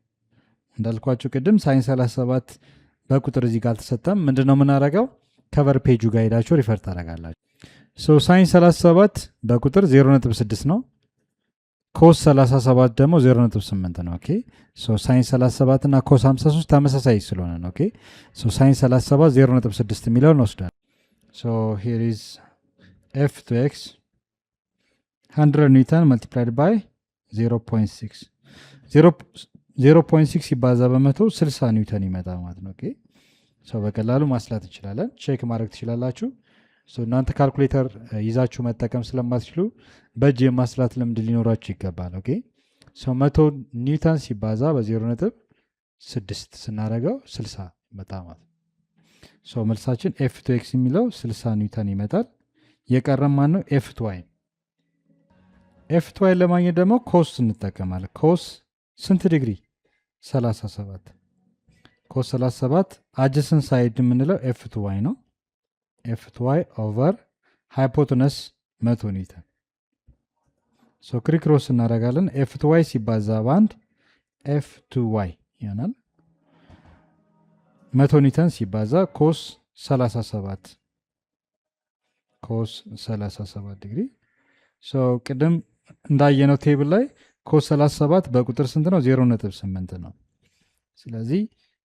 እንዳልኳችሁ ቅድም ሳይን 37 በቁጥር እዚህ ጋር አልተሰጠም። ምንድነው የምናደርገው? ከቨር ፔጁ ጋር ሄዳችሁ ሪፈር ታደርጋላችሁ። ሳይን 37 በቁጥር 0.6 ነው። ኮስ 37 ደግሞ 0.8 ነው። ኦኬ ሳይን 37 እና ኮስ 53 ተመሳሳይ ስለሆነ ነው። ኦኬ ሳይን 37 0.6 የሚለውን ወስዳል። ሂር ኢዝ ኤፍ2 ኤክስ 100 ኒውተን መልቲፕላይድ ባይ 0.6 0.6 ሲባዛ በመቶ 60 ኒውተን ይመጣል ማለት ነው። ኦኬ በቀላሉ ማስላት እንችላለን። ቼክ ማድረግ ትችላላችሁ። እናንተ ካልኩሌተር ይዛችሁ መጠቀም ስለማትችሉ በእጅ የማስላት ልምድ ሊኖራችሁ ይገባል። ኦኬ 100 ኒውተን ሲባዛ በ0.6 ስናደርገው 60 ይመጣል ማለት ነው። መልሳችን ኤፍ2 ኤክስ የሚለው 60 ኒውተን ይመጣል። የቀረም ማን ነው? ኤፍ2 ዋይ። ኤፍ2 ዋይ ለማግኘት ደግሞ ኮስ እንጠቀማለን። ኮስ ስንት ዲግሪ? 37 ኮስ 37 አጀሰንት ሳይድ የምንለው ኤፍ2 ዋይ ነው። ኤፍ2 ዋይ ኦቨር ሃይፖተነስ 100 ኒውተን። ክሪክሮስ እናደርጋለን። ኤፍ2 ዋይ ሲባዛ በአንድ ኤፍ2 ዋይ ይሆናል 100 ኒውተን ሲባዛ ኮስ 37 ዲግሪ። ቅድም እንዳየነው ቴብል ላይ ኮስ 37 በቁጥር ስንት ነው? 0.8 ነው። ስለዚህ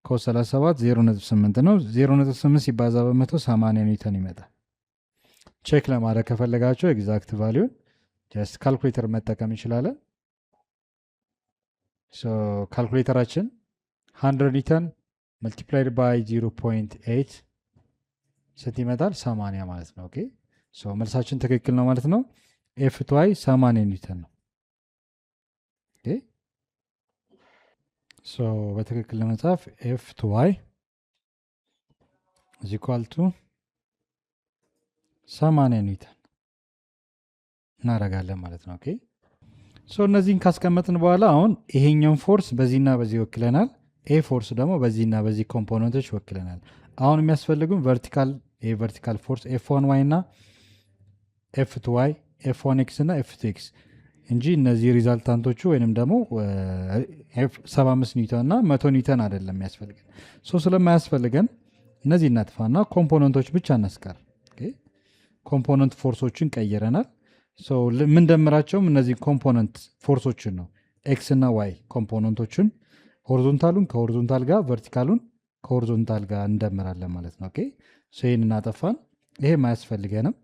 ኮስ 37 0.8 ነው። 0.8 ሲባዛ በመቶ 80 ኒውተን ይመጣል። ቼክ ለማድረግ ከፈለጋቸው ኤግዛክት ቫሊዩን ጀስት ካልኩሌተር መጠቀም እንችላለን። ካልኩሌተራችን 100 ኒውተን መልቲፕላይድ ባይ 0.8 ስንት ይመጣል? 80 ማለት ነው። ኦኬ መልሳችን ትክክል ነው ማለት ነው። ኤፍ2 ዋይ 80 ኒውተን ነው። በትክክል ለመጻፍ ኤፍ2 ዋይ ኢዝ ኢኳል ቱ 80 ኒውተን እናደርጋለን ማለት ነው። ኦኬ እነዚህን ካስቀመጥን በኋላ አሁን ይሄኛውን ፎርስ በዚህና በዚህ ወክለናል። ኤ ፎርስ ደግሞ በዚህና በዚህ ኮምፖነንቶች ወክለናል። አሁን የሚያስፈልጉን ቨርቲካል ፎርስ ኤፍ1 ዋይ እና ኤፍ2 ዋይ ኤፍ1 ኤክስ እና ኤፍ2 ኤክስ እንጂ እነዚህ ሪዛልታንቶቹ ወይንም ደግሞ 75 ኒውተን እና 100 ኒውተን አይደለም የሚያስፈልገን። ስለማያስፈልገን እነዚህ እናጥፋና ኮምፖነንቶች ብቻ እናስቀር። ኮምፖነንት ፎርሶችን ቀይረናል። ምንደምራቸውም እነዚህ ኮምፖነንት ፎርሶችን ነው። ኤክስ እና ዋይ ኮምፖነንቶችን ሆሪዞንታሉን ከሆሪዞንታል ጋር ቨርቲካሉን ከሆሪዞንታል ጋር እንደምራለን ማለት ነው። ይህን እናጠፋን። ይሄም አያስፈልገንም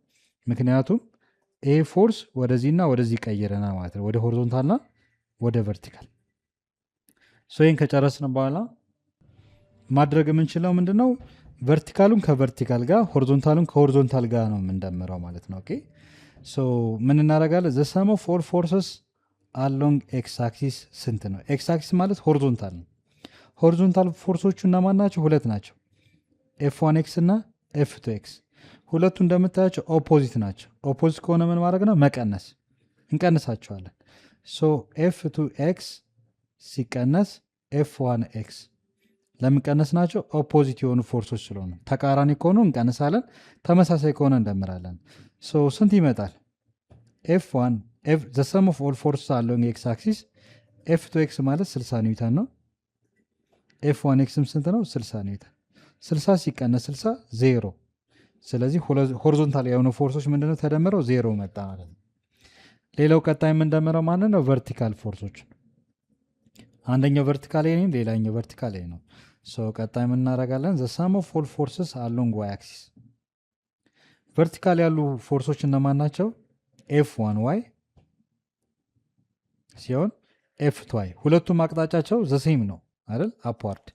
ምክንያቱም ይሄ ፎርስ ወደዚህና ወደዚህ ቀይረናል ማለት ነው፣ ወደ ሆሪዞንታልና ወደ ቨርቲካል። ይህን ከጨረስን በኋላ ማድረግ የምንችለው ምንድነው? ቨርቲካሉን ከቨርቲካል ጋር ሆሪዞንታሉን ከሆሪዞንታል ጋር ነው የምንደምረው ማለት ነው። ምን እናደርጋለን? ዘ ሰም ኦፍ ኦል ፎርስስ አሎንግ ኤክስ አክሲስ ስንት ነው? ኤክስ አክሲስ ማለት ሆሪዞንታል ነው። ሆሪዞንታል ፎርሶቹ እነማን ናቸው? ሁለት ናቸው፣ ኤፍ1 ኤክስ እና ኤፍ2 ኤክስ። ሁለቱ እንደምታያቸው ኦፖዚት ናቸው። ኦፖዚት ከሆነ ምን ማድረግ ነው? መቀነስ። እንቀንሳቸዋለን። ኤፍ2 ኤክስ ሲቀነስ ኤፍ1 ኤክስ ለምንቀነስ ናቸው? ኦፖዚት የሆኑ ፎርሶች ስለሆኑ። ተቃራኒ ከሆኑ እንቀንሳለን፣ ተመሳሳይ ከሆነ እንደምራለን። ስንት ይመጣል? ኤፍ1 ዘ ሰም ኦፍ ኦል ፎርስ አሎንግ ኤክስ አክሲስ ኤፍ2 ኤክስ ማለት 60 ኒውተን ነው። ኤፍ1 ኤክስም ስንት ነው? 60 ኒውተን። 60 ሲቀነስ 60 ዜሮ። ስለዚህ ሆሪዞንታል የሆኑ ፎርሶች ምንድነው? ተደምረው ዜሮ መጣ ማለት ነው። ሌላው ቀጣይ የምንደምረው ማንን ነው? ቨርቲካል ፎርሶች። አንደኛው ቨርቲካል ይሄ ነው፣ ሌላኛው ቨርቲካል ይሄ ነው። ቀጣይ የምናደርጋለን ዘ ሰም ኦፍ ኦል ፎርስስ አሎንግ ዋይ አክሲስ። ቨርቲካል ያሉ ፎርሶች እነማን ናቸው? ኤፍ1 ዋይ ሲሆን ኤፍ2 ዋይ። ሁለቱም አቅጣጫቸው ዘሴም ነው አይደል? አፕዋርድ።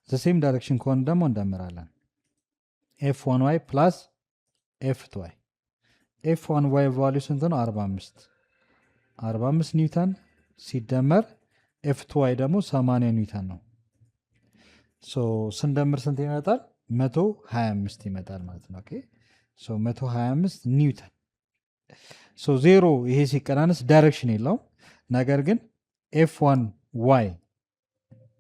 ዘሴም ዳይሬክሽን ከሆነ ደግሞ እንደምራለን ኤፍ1 ዋይ ፕላስ ኤፍ2 ዋይ። ኤፍ1 ዋይ ቫሊዩ ስንት ነው? 45 ኒውተን ሲደመር ኤፍ2 ዋይ ደግሞ 80 ኒውተን ነው። ስንደምር ስንት ይመጣል? 125 ይመጣል ማለት ነው። 125 ኒውተን። ዜሮ ይሄ ሲቀናነስ ዳይሬክሽን የለውም። ነገር ግን ኤፍ1 ዋይ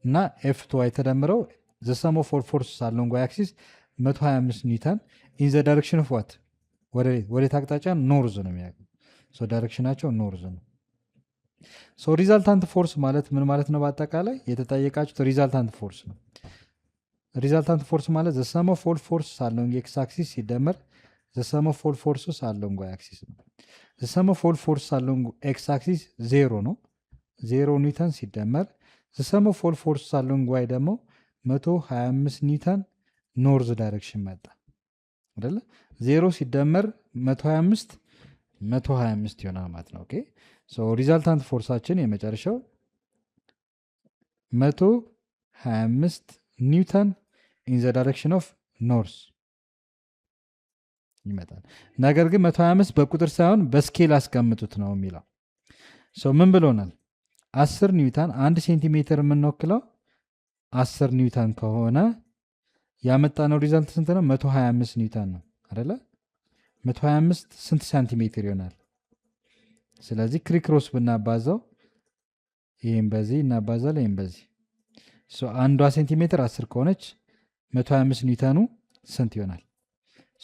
እና ኤፍ2 ዋይ ተደምረው ዘ ሰም ኦፍ ኦል ፎርስስ አሎንግ ዋይ አክሲስ 125 ኒውተን ኢን ዘ ዳይሬክሽን ኦፍ ዋት? ወዴት አቅጣጫ? ኖርዝ ነው የሚያውቁ። ዳይሬክሽናቸው ኖርዝ ነው። ሪዛልታንት ፎርስ ማለት ምን ማለት ነው? በአጠቃላይ የተጠየቃችሁት ሪዛልታንት ፎርስ ነው። ሪዛልታንት ፎርስ ማለት ዘ ሰም ኦፍ ኦል ፎርስ አሎንግ ኤክስ አክሲስ ሲደመር ዘ ሰም ኦፍ ኦል ፎርስስ አሎንግ ዋይ አክሲስ ነው። ዘ ሰም ኦፍ ኦል ፎርስ አሎንግ ኤክስ አክሲስ ዜሮ ነው። 0 ኒውተን ሲደመር ዘ ሰም ኦፍ ኦል ፎርስስ አሎንግ ዋይ ደግሞ 125 ኒውተን ኖርዝ ዳይሬክሽን መጣ አይደለ? 0 ሲደመር 125 ይሆናል ማለት ነው። ሪዛልታንት ፎርሳችን የመጨረሻው 125 ኒውተን ኢን ዘ ዳይሬክሽን ኦፍ ኖርዝ ይመጣል። ነገር ግን 125 በቁጥር ሳይሆን በስኬል አስቀምጡት ነው የሚለው። ምን ብሎናል? 10 ኒውተን 1 ሴንቲሜትር የምንወክለው 10 ኒውተን ከሆነ ያመጣነው ሪዛልት ስንት ነው? 125 ኒውተን ነው አይደለ? 125 ስንት ሳንቲሜትር ይሆናል? ስለዚህ ክሪክሮስ ብናባዛው ይህም በዚህ እናባዛለን፣ ይህም በዚህ። አንዷ ሴንቲሜትር 10 ከሆነች 125 ኒውተኑ ስንት ይሆናል?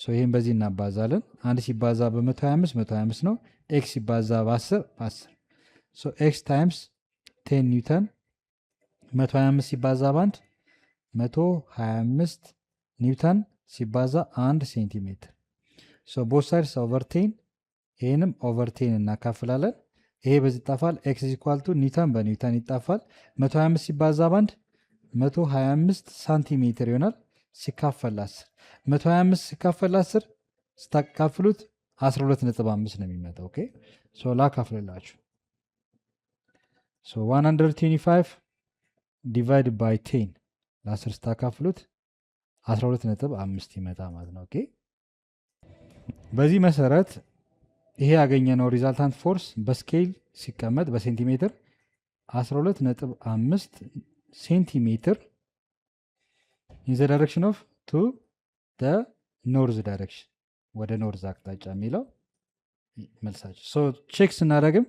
ይህም በዚህ እናባዛለን። አንድ ሲባዛ በ125 125 ነው። ኤክስ ሲባዛ በ10 10። ኤክስ ታይምስ 10 ኒውተን 125 ሲባዛ በ1 125 ኒውተን ሲባዛ 1 ሴንቲሜትር። ቦት ሳይድስ ኦቨር 10፣ ይህንም ኦቨር 10 እናካፍላለን። ይሄ በዚህ ይጣፋል። ኤክስ ኢኳልቱ ኒውተን በኒውተን ይጣፋል። 125 ሲባዛ በ1 125 ሳንቲሜትር ይሆናል። ሲካፈል 10 125 ሲካፈል 10 ስታካፍሉት 12.5 ነው የሚመጣው። ላካፍልላችሁ 125 ዲቫይድ ባይ 10 ለ10 ስታካፍሉት 12.5 ይመጣ ማለት ነው። በዚህ መሰረት ይሄ ያገኘነው ሪዛልታንት ፎርስ በስኬል ሲቀመጥ በሴንቲሜትር 12.5 ሴንቲሜትር ኢን ዘ ዳይሬክሽን ኦፍ ቱ ደ ኖርዝ ዳይሬክሽን፣ ወደ ኖርዝ አቅጣጫ የሚለው መልሳቸው። ቼክ ስናደረግም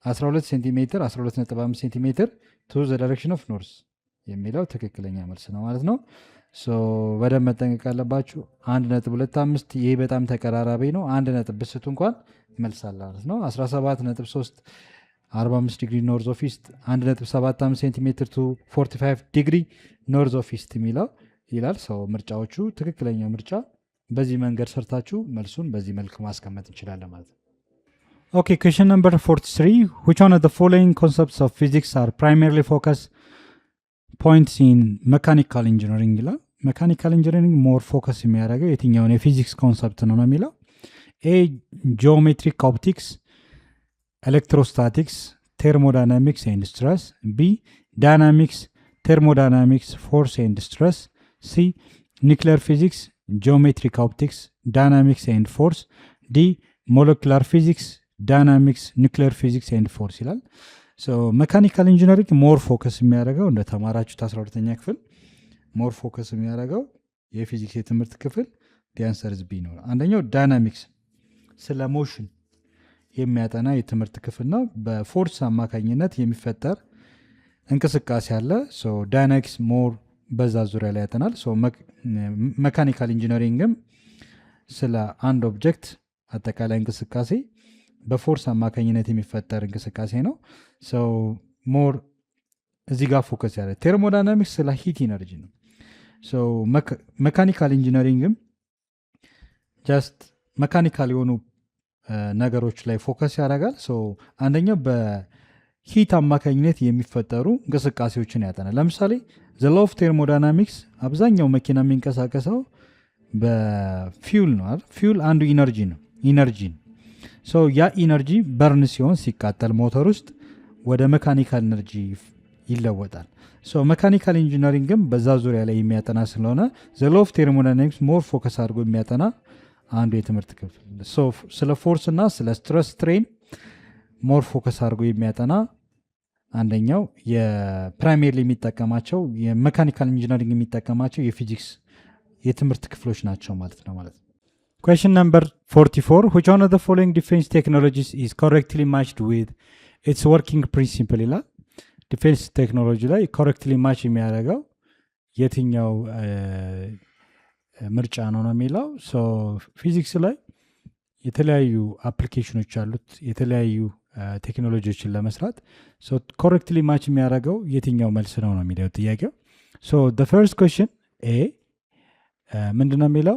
12 ሴንቲሜትር 12.5 ሴንቲሜትር ቱ ዘ ዳይሬክሽን ኦፍ ኖርዝ የሚለው ትክክለኛ መልስ ነው ማለት ነው። በደንብ መጠንቀቅ አለባችሁ። 1.25 ይሄ በጣም ተቀራራቢ ነው። 1 ነጥብ ብስቱ እንኳን ይመልሳል ማለት ነው። 17.3 45 ዲግሪ ኖርዝ ኦፍ ኢስት 1.75 ሴንቲሜትር ቱ 45 ዲግሪ ኖርዝ ኦፍ ኢስት የሚለው ይላል። ምርጫዎቹ ትክክለኛው ምርጫ በዚህ መንገድ ሰርታችሁ መልሱን በዚህ መልክ ማስቀመጥ እንችላለን ማለት ነው። ኦኬ ኩዌስችን ነምበር 43 which one of the following concepts of physics are primarily focus points in mechanical engineering ይላል። ሜካኒካል ኢንጂነሪንግ ሞር ፎከስ የሚያደርገው የትኛውን የፊዚክስ ኮንሰፕት ነው የሚለው ኤ ጂኦሜትሪክ ኦፕቲክስ፣ ኤሌክትሮስታቲክስ፣ ቴርሞዳይናሚክስ ኤንድ ስትረስ፣ ቢ ዳይናሚክስ፣ ቴርሞዳይናሚክስ፣ ፎርስ ኤንድ ስትረስ፣ ሲ ኒክሌር ፊዚክስ፣ ጂኦሜትሪክ ኦፕቲክስ፣ ዳይናሚክስ ኤንድ ፎርስ፣ ዲ ሞለኪላር ፊዚክስ፣ ዳይናሚክስ፣ ኒክሌር ፊዚክስ ኤንድ ፎርስ ይላል። ሜካኒካል ኢንጂነሪንግ ሞር ፎከስ የሚያደርገው እንደ ተማራችሁት 12ኛ ክፍል ሞር ፎከስ የሚያደርገው የፊዚክስ የትምህርት ክፍል ዲያንሰርዝ ቢ ነው። አንደኛው ዳይናሚክስ ስለ ሞሽን የሚያጠና የትምህርት ክፍል ነው። በፎርስ አማካኝነት የሚፈጠር እንቅስቃሴ አለ። ዳይናሚክስ ሞር በዛ ዙሪያ ላይ ያጠናል። ሜካኒካል ኢንጂነሪንግም ስለ አንድ ኦብጀክት አጠቃላይ እንቅስቃሴ በፎርስ አማካኝነት የሚፈጠር እንቅስቃሴ ነው። ሞር እዚህ ጋር ፎከስ ያለ ቴርሞዳይናሚክስ ስለ ሂት ኢነርጂ ነው። ሜካኒካል ኢንጂነሪንግም ጀስት ሜካኒካል የሆኑ ነገሮች ላይ ፎከስ ያደርጋል። አንደኛው በሂት አማካኝነት የሚፈጠሩ እንቅስቃሴዎችን ያጠናል። ለምሳሌ ዘ ሎው ኦፍ ቴርሞዳይናሚክስ አብዛኛው መኪና የሚንቀሳቀሰው በፊውል ነው አይደል? ፊውል አንዱ ኢነርጂ ነው። ያ ኢነርጂ በርን ሲሆን ሲቃጠል ሞተር ውስጥ ወደ ሜካኒካል ኢነርጂ ይለወጣል። ሜካኒካል ኢንጂነሪንግም በዛ ዙሪያ ላይ የሚያጠና ስለሆነ ዘ ሎው ኦፍ ቴርሞዳይናሚክስ ሞር ፎከስ አድርጎ የሚያጠና አንዱ የትምህርት ክፍል። ስለ ፎርስ እና ስለ ስትረስ ስትሬን ሞር ፎከስ አድርጎ የሚያጠና አንደኛው የፕራይሜሪ የሚጠቀማቸው የሜካኒካል ኢንጂነሪንግ የሚጠቀማቸው የፊዚክስ የትምህርት ክፍሎች ናቸው ማለት ነው። Question number 44 which one of the following defense technologies is correctly matched with its working principle ይላል። ዲፌንስ ቴክኖሎጂ ላይ ኮሬክትሊ ማች የሚያደርገው የትኛው ምርጫ ነው የሚለው። ፊዚክስ ላይ የተለያዩ አፕሊኬሽኖች አሉት የተለያዩ ቴክኖሎጂዎችን ለመስራት። ኮሬክትሊ ማች የሚያደርገው የትኛው መልስ ነው የሚለው ጥያቄው። the first question A ምንድነው የሚለው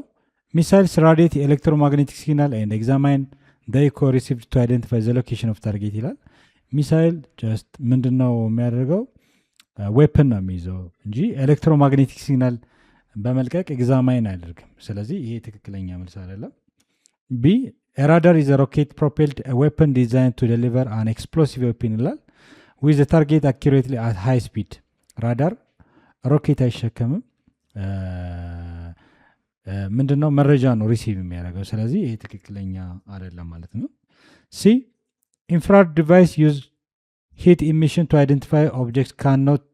ሚሳይልስ ራዲየት ኤሌክትሮማግኔቲክ ሲግናል ኤንድ ኤግዛማይን the echo received to identify the location of target ይላል። ሚሳይል ጀስት ምንድነው የሚያደርገው ዌፐን ነው የሚይዘው እንጂ ኤሌክትሮማግኔቲክ ሲግናል በመልቀቅ ኤግዛማይን አያደርግም። ስለዚህ ይሄ ትክክለኛ መልስ አይደለም። ቢ ራዳር ኢዝ ሮኬት ፕሮፔልድ ዌፐን ዲዛይን ቱ ዴሊቨር አን ኤክስፕሎሲቭ ዌፐን ይላል ዊዝ ታርጌት አኪሬትሊ አት ሃይ ስፒድ። ራዳር ሮኬት አይሸከምም፣ ምንድነው መረጃ ነው ሪሲቭ የሚያደርገው። ስለዚህ ይሄ ትክክለኛ አይደለም ማለት ነው። ሲ infrared device use heat emission to identify objects cannot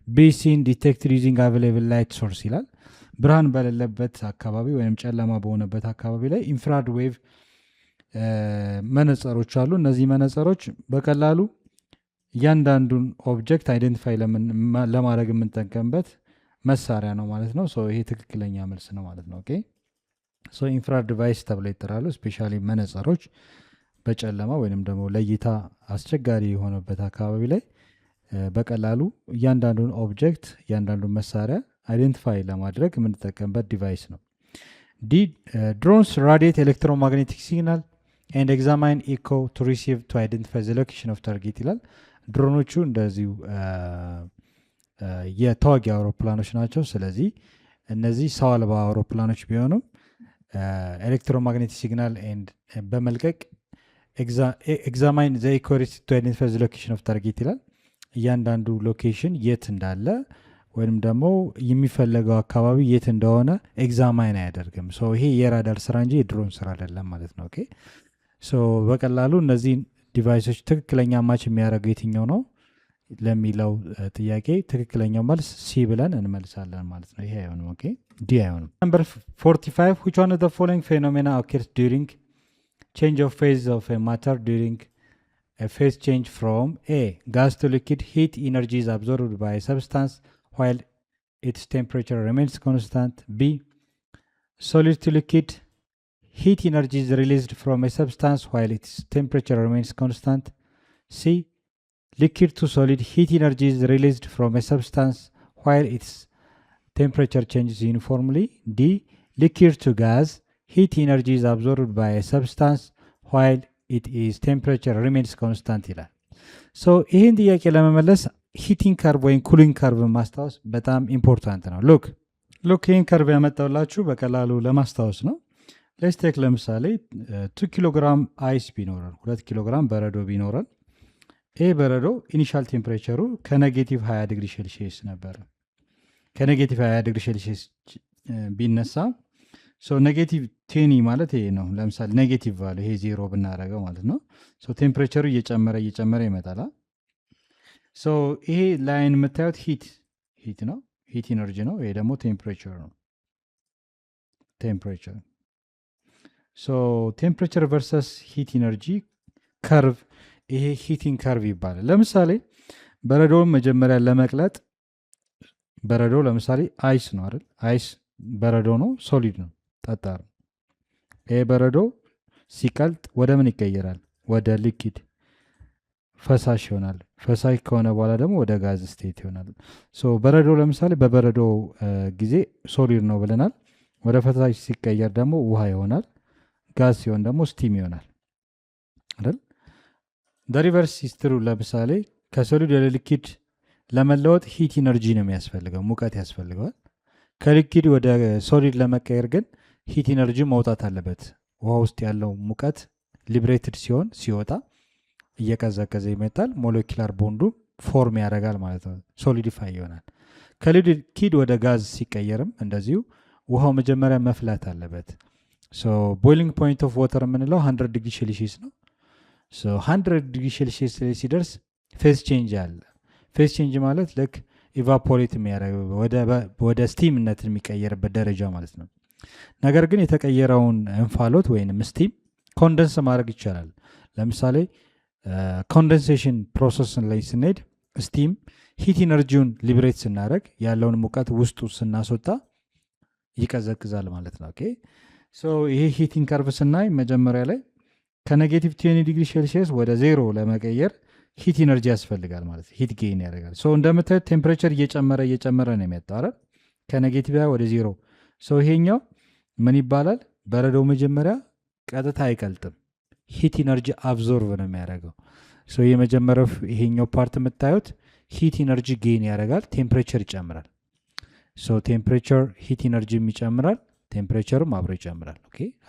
be seen detected using available light source ይላል። ብርሃን በሌለበት አካባቢ ወይም ጨለማ በሆነበት አካባቢ ላይ ኢንፍራሬድ ዌቭ መነጽሮች አሉ። እነዚህ መነጽሮች በቀላሉ እያንዳንዱን ኦብጀክት አይደንቲፋይ ለማድረግ የምንጠቀምበት መሳሪያ ነው ማለት ነው። ይሄ ትክክለኛ መልስ ነው ማለት ነው። ኦኬ ኢንፍራሬድ ዲቫይስ ተብለው ይጠራሉ። ስፔሻሊ መነጽሮች በጨለማ ወይንም ደግሞ ለእይታ አስቸጋሪ የሆነበት አካባቢ ላይ በቀላሉ እያንዳንዱን ኦብጀክት እያንዳንዱን መሳሪያ አይደንቲፋይ ለማድረግ የምንጠቀምበት ዲቫይስ ነው። ዲ ድሮንስ ራዲየት ኤሌክትሮማግኔቲክ ሲግናል ኤንድ ኤግዛማይን ኢኮ ቱ ሪሲቭ ቱ አይደንቲፋይ ዘ ሎኬሽን ኦፍ ታርጌት ይላል። ድሮኖቹ እንደዚሁ የተዋጊ አውሮፕላኖች ናቸው። ስለዚህ እነዚህ ሰው አልባ አውሮፕላኖች ቢሆኑም ኤሌክትሮማግኔቲክ ሲግናል ኤንድ በመልቀቅ ኤግዛማይን ዘ ኢኮ ሪሲቭ ቱ አይደንቲፋይ ዘ ሎኬሽን ኦፍ ታርጌት ይላል። እያንዳንዱ ሎኬሽን የት እንዳለ ወይም ደግሞ የሚፈለገው አካባቢ የት እንደሆነ ኤግዛማይን አያደርግም። ይሄ የራዳር ስራ እንጂ የድሮን ስራ አይደለም ማለት ነው። ኦኬ በቀላሉ እነዚህ ዲቫይሶች ትክክለኛ ማች የሚያደርገው የትኛው ነው ለሚለው ጥያቄ ትክክለኛው መልስ ሲ ብለን እንመልሳለን ማለት ነው። ይሄ አይሆንም። ኦኬ ዲ አይሆንም። ነምበር 45 which one of the following phenomena occurs during change of phase of a matter during a phase change from A gas to liquid heat energy is absorbed by a substance while its temperature remains constant. B. Solid to liquid, heat energy is released from a substance while its temperature remains constant. C. Liquid to solid, heat energy is released from a substance while its temperature changes uniformly. D. Liquid to gas, heat energy is absorbed by a substance while its temperature remains constant ይላል። ሶ ይህን ጥያቄ ለመመለስ ሂቲንግ ከርቭ ወይም ኩሊንግ ከርቭ ማስታወስ በጣም ኢምፖርታንት ነው። ሉክ ይህን ከርቭ ያመጣውላችሁ በቀላሉ ለማስታወስ ነው። ሌትስ ቴክ ለምሳሌ 2 ኪሎግራም አይስ ቢኖረን 2 ኪሎግራም በረዶ ቢኖረን ይህ በረዶ ኢኒሻል ቴምፕሬቸሩ ከኔጌቲቭ 20 ዲግሪ ሴልሺየስ ነበረ። ከኔጌቲቭ 20 ዲግሪ ሴልሺየስ ቢነሳ ኔጌቲቭ 10 ማለት ይሄ ነው። ለምሳሌ ኔጌቲቭ ቫሉ ይሄ 0 ብናደረገው ማለት ነው። ቴምፕሬቸሩ እየጨመረ ይመጣል። ይሄ ላይን የምታዩት ሂት ነው፣ ሂት ኢነርጂ ነው። ይሄ ደግሞ ቴምፕሬቸር ነው። ቴምፕሬቸር ቨርሰስ ሂት ኢነርጂ ከርቭ፣ ይሄ ሂቲንግ ከርቭ ይባላል። ለምሳሌ በረዶውን መጀመሪያ ለመቅለጥ በረዶ ለምሳሌ አይስ ነው አይደል? አይስ በረዶ ነው፣ ሶሊድ ነው፣ ጠጣር። ይሄ በረዶ ሲቀልጥ ወደ ምን ይቀየራል? ወደ ሊኪድ ፈሳሽ ይሆናል። ፈሳሽ ከሆነ በኋላ ደግሞ ወደ ጋዝ ስቴት ይሆናል። በረዶ ለምሳሌ በበረዶ ጊዜ ሶሊድ ነው ብለናል። ወደ ፈሳሽ ሲቀየር ደግሞ ውሃ ይሆናል። ጋዝ ሲሆን ደግሞ ስቲም ይሆናል አይደል? ሪቨርስ ሲስትሩ ለምሳሌ ከሶሊድ ወደ ሊኪድ ለመለወጥ ሂት ኢነርጂ ነው የሚያስፈልገው፣ ሙቀት ያስፈልገዋል። ከሊኪድ ወደ ሶሊድ ለመቀየር ግን ሂት ኢነርጂ መውጣት አለበት። ውሃ ውስጥ ያለው ሙቀት ሊብሬትድ ሲሆን ሲወጣ እየቀዘቀዘ ይመጣል። ሞለኪላር ቦንዱ ፎርም ያደርጋል ማለት ነው፣ ሶሊዲፋይ ይሆናል። ከሊኪድ ወደ ጋዝ ሲቀየርም እንደዚሁ ውሃው መጀመሪያ መፍላት አለበት። ቦይሊንግ ፖይንት ኦፍ ዋተር የምንለው 100 ዲግሪ ሴልሺየስ ነው። 100 ዲግሪ ሴልሺየስ ላይ ሲደርስ ፌዝ ቼንጅ አለ። ፌዝ ቼንጅ ማለት ልክ ኢቫፖሬት የሚያደርገው ወደ ስቲምነት የሚቀየርበት ደረጃ ማለት ነው። ነገር ግን የተቀየረውን እንፋሎት ወይም ስቲም ኮንደንስ ማድረግ ይቻላል። ለምሳሌ ኮንደንሴሽን ፕሮሰስን ላይ ስንሄድ ስቲም ሂት ኢነርጂውን ሊብሬት ስናደረግ ያለውን ሙቀት ውስጡ ስናስወጣ ይቀዘቅዛል ማለት ነው። ይሄ ሂቲንግ ከርቭ ስናይ መጀመሪያ ላይ ከኔጌቲቭ 20 ዲግሪ ሴልሺየስ ወደ 0 ለመቀየር ሂት ኢነርጂ ያስፈልጋል ማለት ሂት ጌን ያደርጋል። እንደምታዩት ቴምፕሬቸር እየጨመረ ነው የሚያጣው አይደል? ከኔጌቲቭ ወደ 0። ይሄኛው ምን ይባላል? በረዶው መጀመሪያ ቀጥታ አይቀልጥም፣ ሂት ኢነርጂ አብዞርቭ ነው የሚያደርገው። የመጀመሪያው ይሄኛው ፓርት የምታዩት ሂት ኢነርጂ ጌን ያደርጋል፣ ቴምፕሬቸር ይጨምራል። ቴምፕሬቸር ሂት ኢነርጂም ይጨምራል፣ ቴምፕሬቸሩም አብሮ ይጨምራል።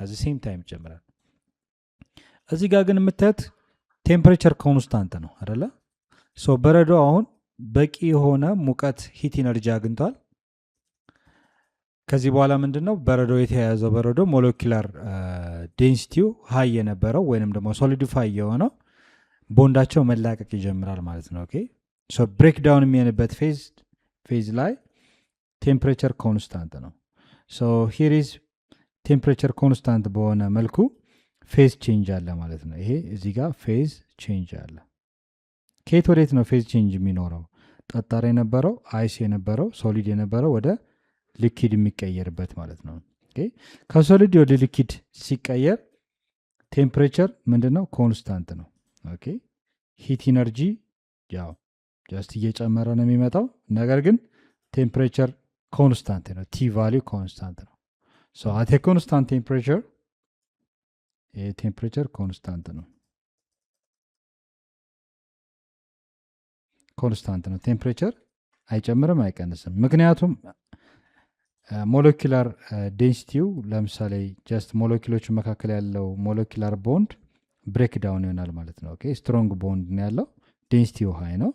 አዚ ሴም ታይም ይጨምራል። እዚህ ጋር ግን የምታዩት ቴምፕሬቸር ኮንስታንት ነው አይደለ? በረዶ አሁን በቂ የሆነ ሙቀት ሂት ኢነርጂ አግኝቷል። ከዚህ በኋላ ምንድነው በረዶ የተያያዘው በረዶ ሞለኪላር ዴንሲቲው ሃይ የነበረው ወይንም ደግሞ ሶሊዲፋይ የሆነው ቦንዳቸው መላቀቅ ይጀምራል ማለት ነው። ብሬክ ዳውን የሚሆንበት ፌዝ ላይ ቴምፕሬቸር ኮንስታንት ነው። ሂር ኢዝ ቴምፕሬቸር ኮንስታንት በሆነ መልኩ ፌዝ ቼንጅ አለ ማለት ነው። ይሄ እዚህ ጋር ፌዝ ቼንጅ አለ። ከየት ወዴት ነው ፌዝ ቼንጅ የሚኖረው? ጠጣር የነበረው አይስ የነበረው ሶሊድ የነበረው ወደ ሊኪድ የሚቀየርበት ማለት ነው። ከሶሊድ ወደ ሊኪድ ሲቀየር ቴምፕሬቸር ምንድነው? ኮንስታንት ነው። ሂት ኢነርጂ ያው ጀስት እየጨመረ ነው የሚመጣው። ነገር ግን ቴምፕሬቸር ኮንስታንት ነው። ቲ ቫሊዩ ኮንስታንት ነው። አት ኮንስታንት ቴምፕሬቸር ቴምፕሬቸር ኮንስታንት ነው። ቴምፕሬቸር አይጨምርም አይቀንስም። ምክንያቱም ሞለኪላር ዴንሲቲው ለምሳሌ ጀስት ሞለኪሎች መካከል ያለው ሞለኪላር ቦንድ ብሬክ ዳውን ይሆናል ማለት ነው። ስትሮንግ ቦንድ ነው ያለው፣ ዴንሲቲው ሃይ ነው።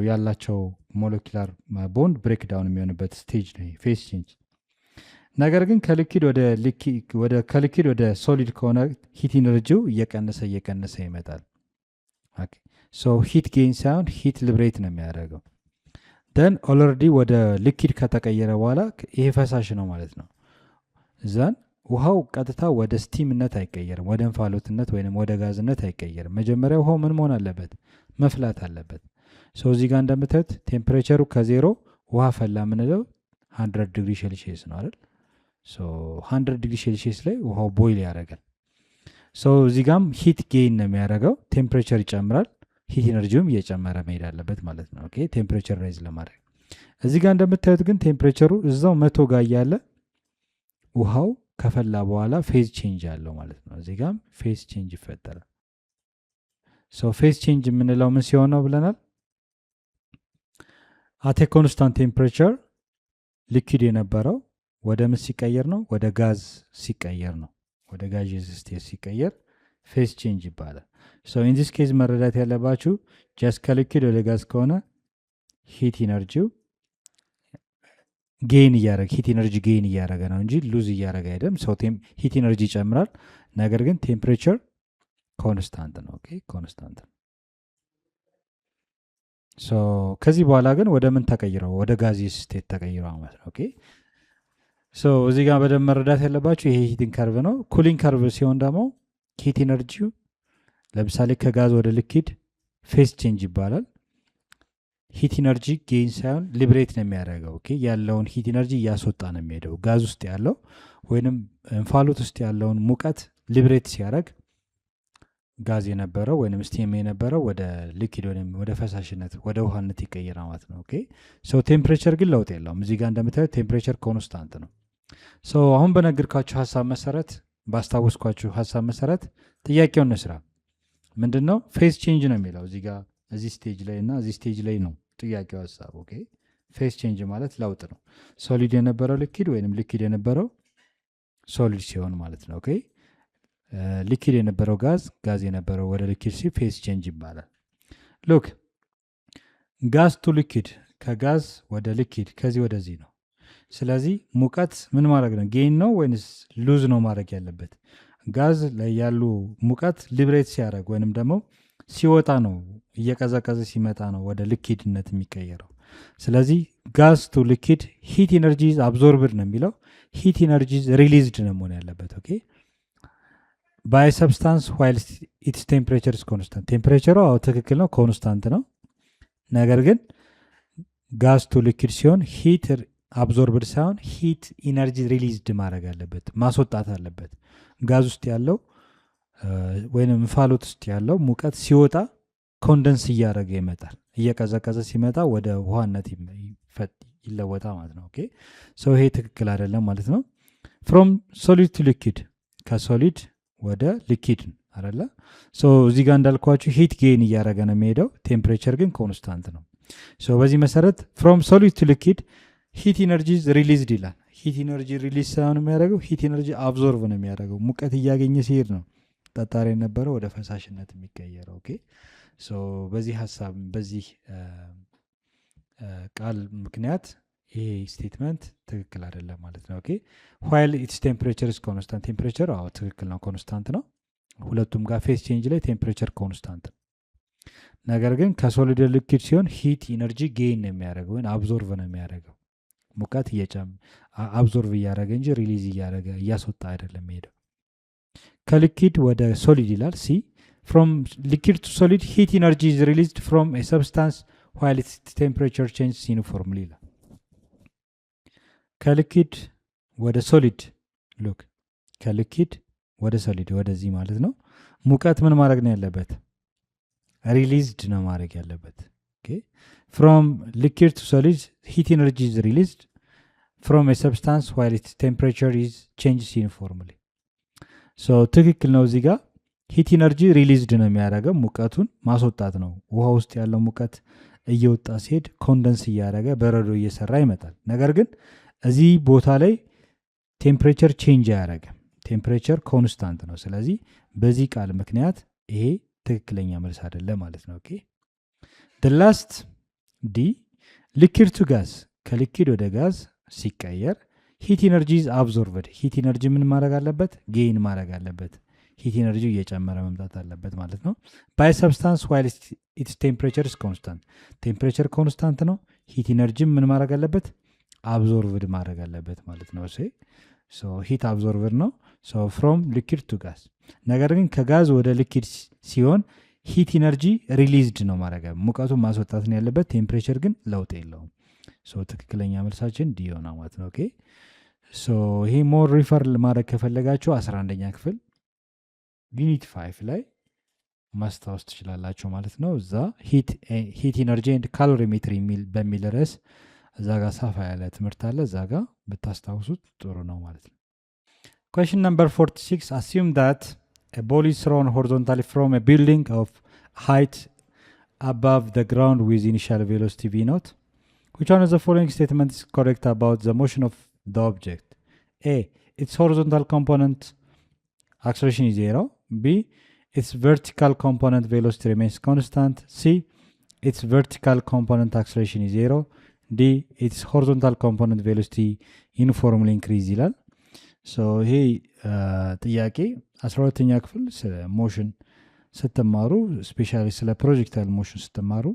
ያላቸው ሞለኪላር ቦንድ ብሬክ ዳውን የሚሆንበት ስቴጅ ነው ፌዝ ቼንጅ። ነገር ግን ከሊኪድ ወደ ሶሊድ ከሆነ ሂት ኢነርጂው እየቀነሰ ይመጣል። ሂት ጌን ሳይሆን ሂት ሊብሬት ነው የሚያደርገው። ደን ኦልሬዲ ወደ ሊኪድ ከተቀየረ በኋላ ይሄ ፈሳሽ ነው ማለት ነው። ዘን ውሃው ቀጥታ ወደ ስቲምነት አይቀየርም፣ ወደ እንፋሎትነት ወይም ወደ ጋዝነት አይቀየርም። መጀመሪያ ውሃው ምን መሆን አለበት? መፍላት አለበት። እዚህ ጋር እንደምታዩት ቴምፕሬቸሩ ከ0 ውሃ ፈላ የምንለው 100 ዲግሪ ሴልሺየስ ነው አይደል? 100 ዲግሪ ሴልሺየስ ላይ ውሃው ቦይል ያደርጋል። እዚህ ጋም ሂት ጌይን ነው የሚያደርገው። ቴምፕሬቸር ይጨምራል፣ ሂት ኢነርጂውም እየጨመረ መሄድ አለበት ማለት ነው። ኦኬ ቴምፕሬቸር ራይዝ ለማድረግ እዚህ ጋር እንደምታዩት ግን ቴምፕሬቸሩ እዛው 100 ጋር እያለ ውሃው ከፈላ በኋላ ፌዝ ቼንጅ አለው ማለት ነው። እዚህ ጋም ፌዝ ቼንጅ ይፈጠራል። ፌዝ ቼንጅ የምንለው ምን ሲሆን ነው ብለናል? አቴ ኮንስታንት ቴምፕሬቸር ሊኩዊድ የነበረው ወደ ምን ሲቀየር ነው? ወደ ጋዝ ሲቀየር ነው። ወደ ጋዥየስ ስቴት ሲቀየር ፌዝ ቼንጅ ይባላል። ኢን ዲስ ኬዝ መረዳት ያለባችሁ ጀስት ከሊኩዊድ ወደ ጋዝ ከሆነ ሂት ኢነርጂው ጌን እያደረገ ሂት ኢነርጂ ጌን እያደረገ ነው እንጂ ሉዝ እያደረገ አይደለም። ሂት ኢነርጂ ይጨምራል፣ ነገር ግን ቴምፕሬቸር ኮንስታንት ነው። ኦኬ ኮንስታንት ነው። ከዚህ በኋላ ግን ወደ ምን ተቀይረው? ወደ ጋዚየስ ስቴት ተቀይረው ማለት ነው። ኦኬ እዚህ ጋር በደንብ መረዳት ያለባችሁ ይሄ ሂቲንግ ከርቭ ነው። ኩሊንግ ከርቭ ሲሆን ደግሞ ሂት ኢነርጂው ለምሳሌ ከጋዝ ወደ ሊኩዊድ ፌዝ ቼንጅ ይባላል። ሂት ኢነርጂ ጌን ሳይሆን ሊብሬት ነው የሚያደርገው። ኦኬ ያለውን ሂት ኢነርጂ እያስወጣ ነው የሚሄደው። ጋዝ ውስጥ ያለው ወይንም እንፋሎት ውስጥ ያለውን ሙቀት ሊብሬት ሲያደርግ ጋዝ የነበረው ወይንም ስቲም የነበረው ወደ ሊኩዊድ ወይም ወደ ፈሳሽነት ወደ ውሃነት ይቀየራል ማለት ነው። ኦኬ ቴምፕሬቸር ግን ለውጥ የለውም። እዚህ ጋር እንደምታዩት ቴምፕሬቸር ኮንስታንት ነው። አሁን በነገርኳችሁ ሀሳብ መሰረት ባስታወስኳችሁ ሀሳብ መሰረት ጥያቄውን እንስራ። ምንድን ነው ፌዝ ቼንጅ ነው የሚለው እዚህ ጋር እዚህ ስቴጅ ላይ እና እዚህ ስቴጅ ላይ ነው ጥያቄው ሀሳብ። ኦኬ ፌዝ ቼንጅ ማለት ለውጥ ነው። ሶሊድ የነበረው ሊኩዊድ ወይንም ሊኩዊድ የነበረው ሶሊድ ሲሆን ማለት ነው። ኦኬ ሊኩዊድ የነበረው ጋዝ፣ ጋዝ የነበረው ወደ ሊኩዊድ ሲ ፌዝ ቼንጅ ይባላል። ሉክ ጋዝ ቱ ሊኩዊድ ከጋዝ ወደ ሊኩዊድ ከዚህ ወደዚህ ነው። ስለዚህ ሙቀት ምን ማድረግ ነው? ጌን ነው ወይንስ ሉዝ ነው ማድረግ ያለበት? ጋዝ ላይ ያሉ ሙቀት ሊብሬት ሲያደርግ ወይንም ደግሞ ሲወጣ ነው፣ እየቀዘቀዘ ሲመጣ ነው ወደ ሊኩዊድነት የሚቀየረው። ስለዚህ ጋዝ ቱ ሊኩዊድ ሂት ኢነርጂ አብዞርብድ ነው የሚለው፣ ሂት ኢነርጂ ሪሊዝድ ነው መሆን ያለበት። ኦኬ ባይ ሰብስታንስ ዋይል ኢትስ ቴምፕሬቸር ኢዝ ኮንስታንት። ቴምፕሬቸሩ አዎ ትክክል ነው፣ ኮንስታንት ነው። ነገር ግን ጋዝ ቱ ሊኩዊድ ሲሆን ሂት አብዞርብድ ሳይሆን ሂት ኢነርጂ ሪሊዝድ ማድረግ አለበት፣ ማስወጣት አለበት። ጋዝ ውስጥ ያለው ወይም እንፋሎት ውስጥ ያለው ሙቀት ሲወጣ ኮንደንስ እያደረገ ይመጣል። እየቀዘቀዘ ሲመጣ ወደ ውሃነት ይለወጣ ማለት ነው። ኦኬ ይሄ ትክክል አይደለም ማለት ነው። ፍሮም ሶሊድ ቱ ሊኩዊድ ከሶሊድ ወደ ሊኩዊድ አይደለ? እዚህ ጋር እንዳልኳችሁ ሂት ጌን እያደረገ ነው የሚሄደው፣ ቴምፕሬቸር ግን ኮንስታንት ነው። በዚህ መሰረት ፍሮም ሶሊድ ቱ ሊኩዊድ ሂት ኢነርጂ ሪሊዝድ ይላል። ሂት ኢነርጂ ሪሊዝ ሳይሆን የሚያደርገው ሂት ኢነርጂ አብዞርቭ ነው የሚያደርገው። ሙቀት እያገኘ ሲሄድ ነው ጠጣሪ የነበረው ወደ ፈሳሽነት የሚቀየረው። ኦኬ በዚህ ሀሳብ በዚህ ቃል ምክንያት ይሄ ስቴትመንት ትክክል አይደለም ማለት ነው። ኦኬ ዋይል ኢትስ ቴምፕሬቸር ኢዝ ኮንስታንት። ቴምፕሬቸር አዎ ትክክል ነው፣ ኮንስታንት ነው። ሁለቱም ጋር ፌዝ ቼንጅ ላይ ቴምፕሬቸር ኮንስታንት ነው። ነገር ግን ከሶሊድ ሊኩዊድ ሲሆን ሂት ኢነርጂ ጌን ነው የሚያደርገው ወይም አብዞርቭ ነው የሚያደርገው። ሙቀት አብዞርቭ እያደረገ እንጂ ሪሊዝ እያደረገ እያስወጣ አይደለም ሄደው። ከሊኩዊድ ወደ ሶሊድ ይላል ሲ ፍሮም ሊኩዊድ ቱ ሶሊድ ሂት ኢነርጂ ኢዝ ሪሊዝድ ፍሮም ኤ ሰብስታንስ ዋይል ኢትስ ቴምፕሬቸር ቼንጅስ ዩኒፎርምሊ ይላል። ከሊኩዊድ ወደ ሶሊድ ሉክ ከሊኩዊድ ወደ ሶሊድ ወደዚህ ማለት ነው። ሙቀት ምን ማድረግ ነው ያለበት? ሪሊዝድ ነው ማድረግ ያለበት። ኦኬ ፍሮም ሊኩዊድ ቱ ሶሊድ ሂት ኢነርጂ ኢዝ ሪሊዝድ ፍሮም ኤ ሰብስታንስ ዋይል ኢትስ ቴምፕሬቸር ኢዝ ቼንጅስ ዩኒፎርምሊ። ትክክል ነው። እዚህ ጋር ሂት ኢነርጂ ሪሊዝድ ነው የሚያደርገው፣ ሙቀቱን ማስወጣት ነው። ውሃ ውስጥ ያለው ሙቀት እየወጣ ሲሄድ ኮንደንስ እያደረገ በረዶ እየሰራ ይመጣል። ነገር ግን እዚህ ቦታ ላይ ቴምፕሬቸር ቼንጅ አያደረግም፣ ቴምፕሬቸር ኮንስታንት ነው። ስለዚህ በዚህ ቃል ምክንያት ይሄ ትክክለኛ መልስ አይደለም ማለት ነው። ኦኬ ላስት ዲ ሊኩዊድ ቱ ጋዝ ከሊኩዊድ ወደ ጋዝ ሲቀየር ሂት ኢነርጂ ኢዝ አብዞርቭድ። ሂት ኢነርጂ ምን ማድረግ አለበት? ጌን ማድረግ አለበት። ሂት ኢነርጂ እየጨመረ መምጣት አለበት ማለት ነው። ባይ ሰብስታንስ ዋይል ኢትስ ቴምፕሬቸር ኢዝ ኮንስታንት። ቴምፕሬቸር ኮንስታንት ነው። ሂት ኢነርጂ ምን ማድረግ አለበት? አብዞርቭድ ማድረግ አለበት ማለት ነው። ሂት አብዞርቭድ ነው ፍሮም ሊኩዊድ ቱ ጋዝ። ነገር ግን ከጋዝ ወደ ሊኩዊድ ሲሆን ሂት ኢነርጂ ሪሊዝድ ነው ማድረግ፣ ሙቀቱን ማስወጣት ነው ያለበት። ቴምፕሬቸር ግን ለውጥ የለውም። ሶ ትክክለኛ መልሳችን ዲ ይሆናል ማለት ነው። ኦኬ ሶ ይሄ ሞር ሪፈር ማድረግ ከፈለጋችሁ 11ኛ ክፍል ዩኒት 5 ላይ ማስታወስ ትችላላችሁ ማለት ነው። እዛ ሂት ኢነርጂ ኤንድ ካሎሪሜትሪ በሚል ርዕስ እዛ ጋር ሰፋ ያለ ትምህርት አለ። እዛ ጋር ብታስታውሱት ጥሩ ነው ማለት ነው። Question number 46. Assume that a ball is thrown horizontally from a building of height above the ground with initial velocity v naught. Which one of the following statements is correct about the motion of the object? A. Its horizontal component acceleration is 0. B. Its vertical component velocity remains constant. C. Its vertical component acceleration is 0. D. Its horizontal component velocity uniformly increase ይላል። ሶ ይሄ ጥያቄ 12ኛ ክፍል ስለ ሞሽን ስትማሩ ስፔሻሊ ስለ ፕሮጀክታይል ሞሽን ስትማሩ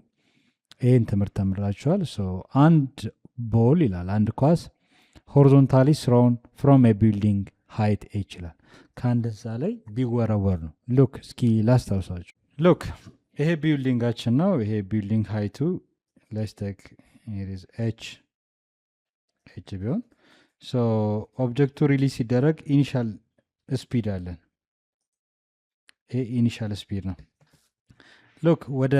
ይህን ትምህርት ተምራችኋል። ሶ አንድ ቦል ይላል አንድ ኳስ ሆሪዞንታሊ ስሮን ፍሮም ኤ ቢልዲንግ ሃይት ኤች ይላል ከአንድ ህንፃ ላይ ቢወረወር ነው። ሉክ እስኪ ላስታውሳችሁ። ሉክ ይሄ ቢልዲንጋችን ነው። ይሄ ቢልዲንግ ሃይቱ ሌስቴክ ኤች ቢሆን ሶ ኦብጀክቱ ሪሊዝ ሲደረግ ኢኒሻል ስፒድ አለን። ይሄ ኢኒሻል ስፒድ ነው። ሉክ ወደ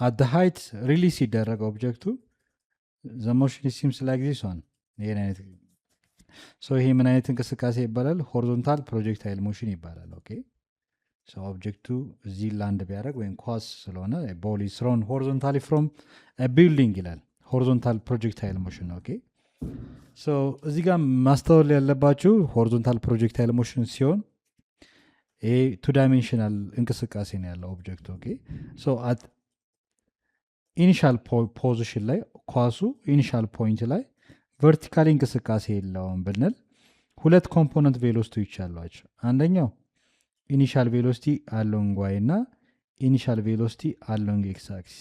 አት ሃይት ሪሊዝ ሲደረግ ኦብጀክቱ ዘ ሞሽን ሲምስ ላይክ ዚስ ዋን። ይሄን አይነት ሶ ይሄ ምን አይነት እንቅስቃሴ ይባላል? ሆሪዞንታል ፕሮጀክታይል ሞሽን ይባላል። ኦኬ ሶ ኦብጀክቱ እዚህ ላንድ ቢያደርግ ወይም ኳስ ስለሆነ ቦል ኢዝ ትሮን ሆሪዞንታሊ ፍሮም ቢልዲንግ ይላል። ሆሪዞንታል ፕሮጀክታይል ሞሽን ነው። ኦኬ ሶ እዚህ ጋር ማስተዋል ያለባችሁ ሆሪዞንታል ፕሮጀክታይል ሞሽን ሲሆን ይሄ ቱ ዳይሜንሽናል እንቅስቃሴ ነው ያለው ኦብጀክት። ኦኬ ሶ አት ኢኒሻል ፖዚሽን ላይ ኳሱ ኢኒሻል ፖይንት ላይ ቨርቲካሊ እንቅስቃሴ የለውም ብንል ሁለት ኮምፖነንት ቬሎሲቲዎች አሏቸው። አንደኛው ኢኒሻል ቬሎሲቲ አሎንግ ዋይ እና ኢኒሻል ቬሎሲቲ አሎንግ ኤክስ አክሲስ።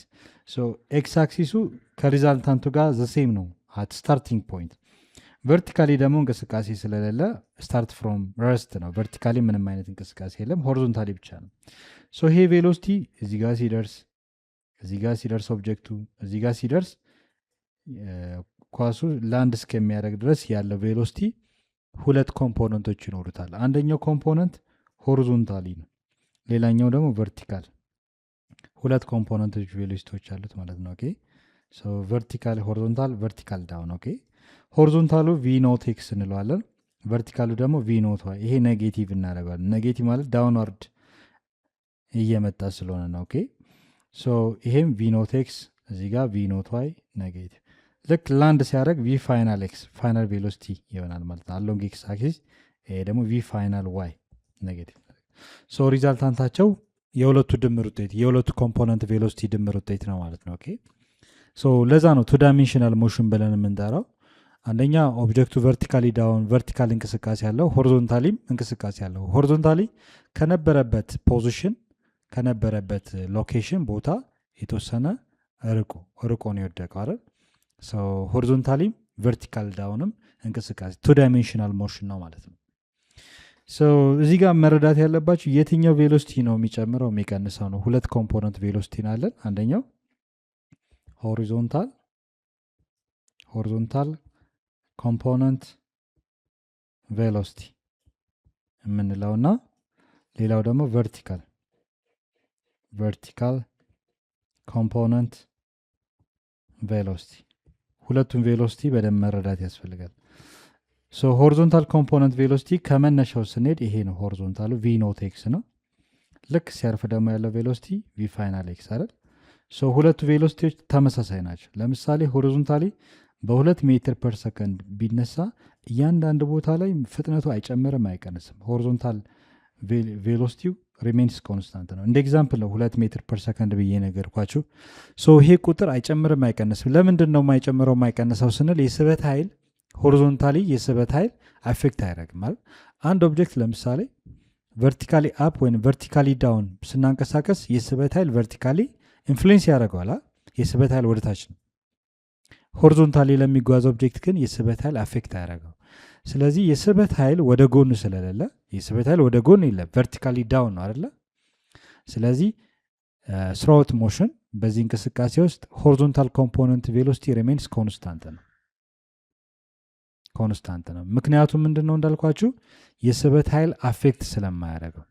ሶ ኤክስ አክሲሱ ከሪዛልታንቱ ጋር ዘሴም ነው አት ስታርቲንግ ፖይንት። ቨርቲካሊ ደግሞ እንቅስቃሴ ስለሌለ ስታርት ፍሮም ረስት ነው። ቨርቲካሊ ምንም አይነት እንቅስቃሴ የለም፣ ሆሪዞንታሊ ብቻ ነው። ሶ ይሄ ቬሎሲቲ እዚህ ጋር ሲደርስ ኦብጀክቱ እዚህ ጋር ሲደርስ ኳሱ ላንድ እስከሚያደርግ ድረስ ያለው ቬሎሲቲ ሁለት ኮምፖነንቶች ይኖሩታል። አንደኛው ኮምፖነንት ሆሪዞንታሊ ነው፣ ሌላኛው ደግሞ ቨርቲካል። ሁለት ኮምፖነንቶች ቬሎሲቲዎች አሉት ማለት ነው። ኦኬ ሶ ቨርቲካል ሆሪዞንታል፣ ቨርቲካል ዳውን። ኦኬ ሆሪዞንታሉ ቪ ኖት ኤክስ እንለዋለን፣ ቨርቲካሉ ደግሞ ቪ ኖት ዋይ። ይሄ ኔጌቲቭ እናደርገዋለን። ኔጌቲቭ ማለት ዳውንዋርድ እየመጣ ስለሆነ ነው። ኦኬ ሶ ይሄም ቪ ኖት ኤክስ እዚህ ጋር ቪ ኖት ዋይ ኔጌቲቭ። ልክ ላንድ ሲያደርግ ቪ ፋይናል ኤክስ ፋይናል ቬሎሲቲ ይሆናል ማለት ነው አሎንግ ኤክስ አክሲስ። ይሄ ደግሞ ቪ ፋይናል ዋይ ኔጌቲቭ። ሶ ሪዛልታንታቸው የሁለቱ ድምር ውጤት የሁለቱ ኮምፖነንት ቬሎሲቲ ድምር ውጤት ነው ማለት ነው። ኦኬ ሶ ለዛ ነው ቱ ዳይሜንሽናል ሞሽን ብለን የምንጠራው። አንደኛ ኦብጀክቱ ቨርቲካሊ ዳውን ቨርቲካል እንቅስቃሴ ያለው፣ ሆሪዞንታሊም እንቅስቃሴ ያለው። ሆሪዞንታሊ ከነበረበት ፖዚሽን ከነበረበት ሎኬሽን ቦታ የተወሰነ ርቆ ነው የወደቀው አይደል? ሶ ሆሪዞንታሊም ቨርቲካል ዳውንም እንቅስቃሴ ቱ ዳይሜንሽናል ሞሽን ነው ማለት ነው። ሶ እዚህ ጋር መረዳት ያለባችሁ የትኛው ቬሎሲቲ ነው የሚጨምረው የሚቀንሰው ነው። ሁለት ኮምፖነንት ቬሎሲቲ ናለን። አንደኛው ሆሪዞንታል ኮምፖነንት ቬሎሲቲ የምንለውና ሌላው ደግሞ ቨርቲካል ኮምፖነንት ቬሎሲቲ። ሁለቱም ቬሎሲቲ በደንብ መረዳት ያስፈልጋል። ሶ ሆሪዞንታል ኮምፖነንት ቬሎሲቲ ከመነሻው ስንሄድ ይሄ ነው። ሆሪዞንታሉ ቪ ኖት ኤክስ ነው። ልክ ሲያርፍ ደግሞ ያለው ቬሎሲቲ ቪ ፋይናል ኤክስ አይደል? ሶ ሁለቱ ቬሎሲቲዎች ተመሳሳይ ናቸው። ለምሳሌ ሆሪዞንታሊ በ2 ሜትር ፐር ሰከንድ ቢነሳ እያንዳንዱ ቦታ ላይ ፍጥነቱ አይጨምርም አይቀንስም። ሆሪዞንታል ቬሎሲቲው ሪሜንስ ኮንስታንት ነው። እንደ ኤግዛምፕል ነው 2 ሜትር ፐር ሰከንድ ብዬ ነገርኳችሁ። ሶ ይሄ ቁጥር አይጨምርም አይቀንስም። ለምንድን ነው የማይጨምረው የማይቀንሰው ስንል የስበት ኃይል ሆሪዞንታሊ የስበት ኃይል አፌክት አያደርግም ማለት። አንድ ኦብጀክት ለምሳሌ ቨርቲካሊ አፕ ወይም ቨርቲካሊ ዳውን ስናንቀሳቀስ የስበት ኃይል ቨርቲካሊ ኢንፍሉዌንስ ያደርገዋል። የስበት ኃይል ወደታች ነው። ሆሪዞንታሊ ለሚጓዝ ኦብጀክት ግን የስበት ኃይል አፌክት አያደርገው። ስለዚህ የስበት ኃይል ወደ ጎን ስለሌለ የስበት ኃይል ወደ ጎን የለም፣ ቨርቲካሊ ዳውን ነው አይደለ? ስለዚህ ስራውት ሞሽን በዚህ እንቅስቃሴ ውስጥ ሆሪዞንታል ኮምፖነንት ቬሎሲቲ ሪሜንስ ኮንስታንት ነው። ምክንያቱም ምንድን ነው እንዳልኳችሁ የስበት ኃይል አፌክት ስለማያደርገው።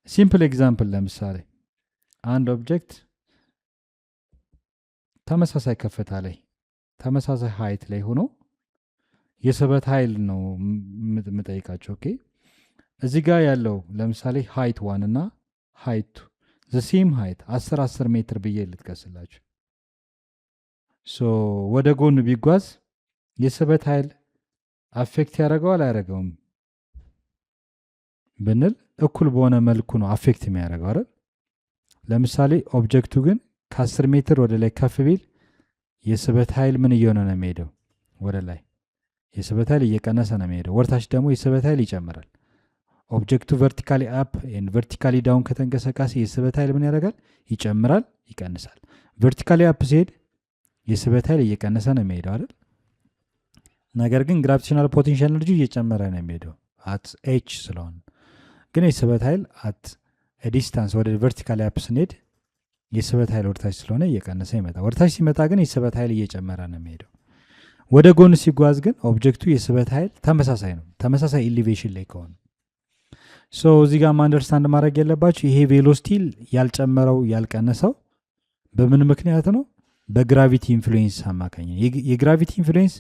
ሲምፕል ኤግዛምፕል ለምሳሌ አንድ ኦብጀክት ተመሳሳይ ከፍታ ላይ ተመሳሳይ ሃይት ላይ ሆኖ የስበት ኃይል ነው የምጠይቃቸው። ኦኬ እዚህ ጋር ያለው ለምሳሌ ሃይት 1 እና ሃይት 2 ዘሴም ሃይት 10 ሜትር ብዬ ልጥቀስላችሁ። ወደ ጎን ቢጓዝ የስበት ኃይል አፌክት ያደርገዋል አያደርገውም ብንል እኩል በሆነ መልኩ ነው አፌክት የሚያደርገው አይደል? ለምሳሌ ኦብጀክቱ ግን ከ10 ሜትር ወደ ላይ ከፍ ቢል የስበት ኃይል ምን እየሆነ ነው የሚሄደው? ወደ ላይ የስበት ኃይል እየቀነሰ ነው የሚሄደው። ወርታች ደግሞ የስበት ኃይል ይጨምራል። ኦብጀክቱ ቨርቲካሊ አፕ ኤንድ ቨርቲካሊ ዳውን ከተንቀሳቀሰ የስበት ኃይል ምን ያደርጋል? ይጨምራል፣ ይቀንሳል። ቨርቲካሊ አፕ ሲሄድ የስበት ኃይል እየቀነሰ ነው የሚሄደው አይደል? ነገር ግን ግራቪቴሽናል ፖቴንሻል ኤነርጂ እየጨመረ ነው የሚሄደው አት ኤች ስለሆነ። ግን የስበት ኃይል አት ዲስታንስ ወደ ቨርቲካሊ አፕ ስንሄድ የስበት ኃይል ወርታች ስለሆነ እየቀነሰ ይመጣል። ወርታች ሲመጣ ግን የስበት ኃይል እየጨመረ ነው የሚሄደው። ወደ ጎን ሲጓዝ ግን ኦብጀክቱ የስበት ኃይል ተመሳሳይ ነው፣ ተመሳሳይ ኢሊቬሽን ላይ ከሆነ። እዚህ ጋር አንደርስታንድ ማድረግ ያለባችሁ ይሄ ቬሎሲቲ ያልጨመረው ያልቀነሰው በምን ምክንያት ነው? በግራቪቲ ኢንፍሉዌንስ አማካኝ። የግራቪቲ ኢንፍሉዌንስ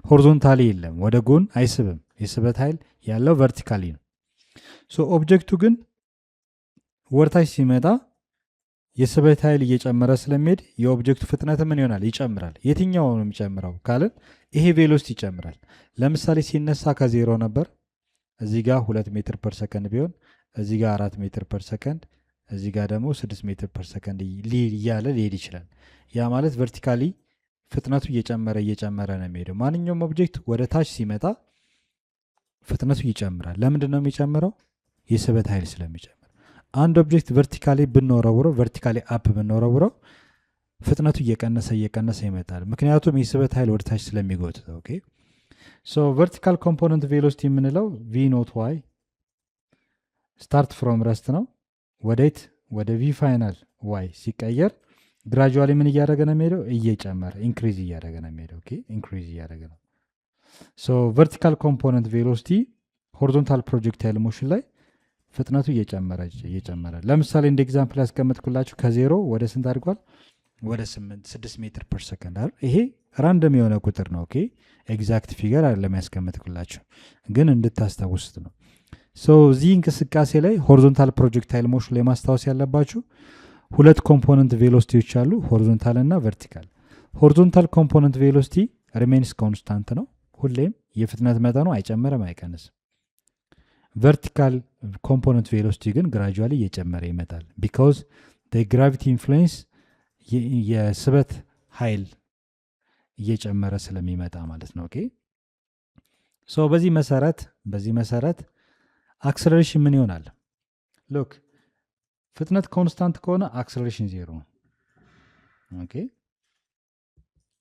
ሆሪዞንታሊ የለም፣ ወደ ጎን አይስብም። የስበት ኃይል ያለው ቨርቲካሊ ነው። ኦብጀክቱ ግን ወርታች ሲመጣ የስበት ኃይል እየጨመረ ስለሚሄድ የኦብጀክቱ ፍጥነት ምን ይሆናል? ይጨምራል። የትኛው ነው የሚጨምረው ካልን ይሄ ቬሎሲቲ ይጨምራል። ለምሳሌ ሲነሳ ከዜሮ ነበር፣ እዚህ ጋር 2 ሜትር ፐር ሰከንድ ቢሆን እዚህ ጋር 4 ሜትር ፐር ሰከንድ፣ እዚህ ጋር ደግሞ 6 ሜትር ፐር ሰከንድ እያለ ሊሄድ ይችላል። ያ ማለት ቨርቲካሊ ፍጥነቱ እየጨመረ ነው የሚሄደው። ማንኛውም ኦብጀክት ወደ ታች ሲመጣ ፍጥነቱ ይጨምራል። ለምንድን ነው የሚጨምረው? የስበት ኃይል ስለሚጨምር። አንድ ኦብጀክት ቨርቲካሊ ብንወረውረው ቨርቲካሊ አፕ ብንወረውረው ፍጥነቱ እየቀነሰ ይመጣል። ምክንያቱም የስበት ኃይል ወደ ታች ስለሚጎትተው። ኦኬ ቨርቲካል ኮምፖነንት ቬሎሲቲ የምንለው ቪ ኖት ዋይ ስታርት ፍሮም ረስት ነው ወዴት? ወደ ቪ ፋይናል ዋይ ሲቀየር ግራጁዋሊ ምን እያደረገ ነው የሚሄደው? እየጨመረ ኢንክሪዝ እያደረገ ነው የሚሄደው። ኦኬ ኢንክሪዝ እያደረገ ነው። ቨርቲካል ኮምፖነንት ቬሎሲቲ ሆሪዞንታል ፕሮጀክታይል ሞሽን ላይ ፍጥነቱ እየጨመረ ለምሳሌ እንደ ኤግዛምፕል ያስቀምጥኩላችሁ ከዜሮ ወደ ስንት አድርጓል? ወደ 6 ሜትር ፐር ሰከንድ አይደል? ይሄ ራንደም የሆነ ቁጥር ነው። ኦኬ ኤግዛክት ፊገር አይደለም ያስቀምጥኩላችሁ፣ ግን እንድታስታውሱት ነው። እዚህ እንቅስቃሴ ላይ ሆሪዞንታል ፕሮጀክታይል ሞሽን ላይ ማስታወስ ያለባችሁ 2 ኮምፖነንት ቬሎሲቲዎች አሉ፣ ሆሪዞንታል እና ቨርቲካል። ሆሪዞንታል ኮምፖነንት ቬሎሲቲ ሪሜንስ ኮንስታንት ነው፣ ሁሌም የፍጥነት መጠኑ አይጨምርም አይቀንስም። ቨርቲካል ኮምፖነንት ቬሎሲቲ ግን ግራጁዋሊ እየጨመረ ይመጣል። ቢካዝ ግራቪቲ ኢንፍሉዌንስ የስበት ኃይል እየጨመረ ስለሚመጣ ማለት ነው። ኦኬ በዚህ መሰረት አክሰለሬሽን ምን ይሆናል? ሉክ ፍጥነት ኮንስታንት ከሆነ አክሰለሬሽን ዜሮ ነው። ኦኬ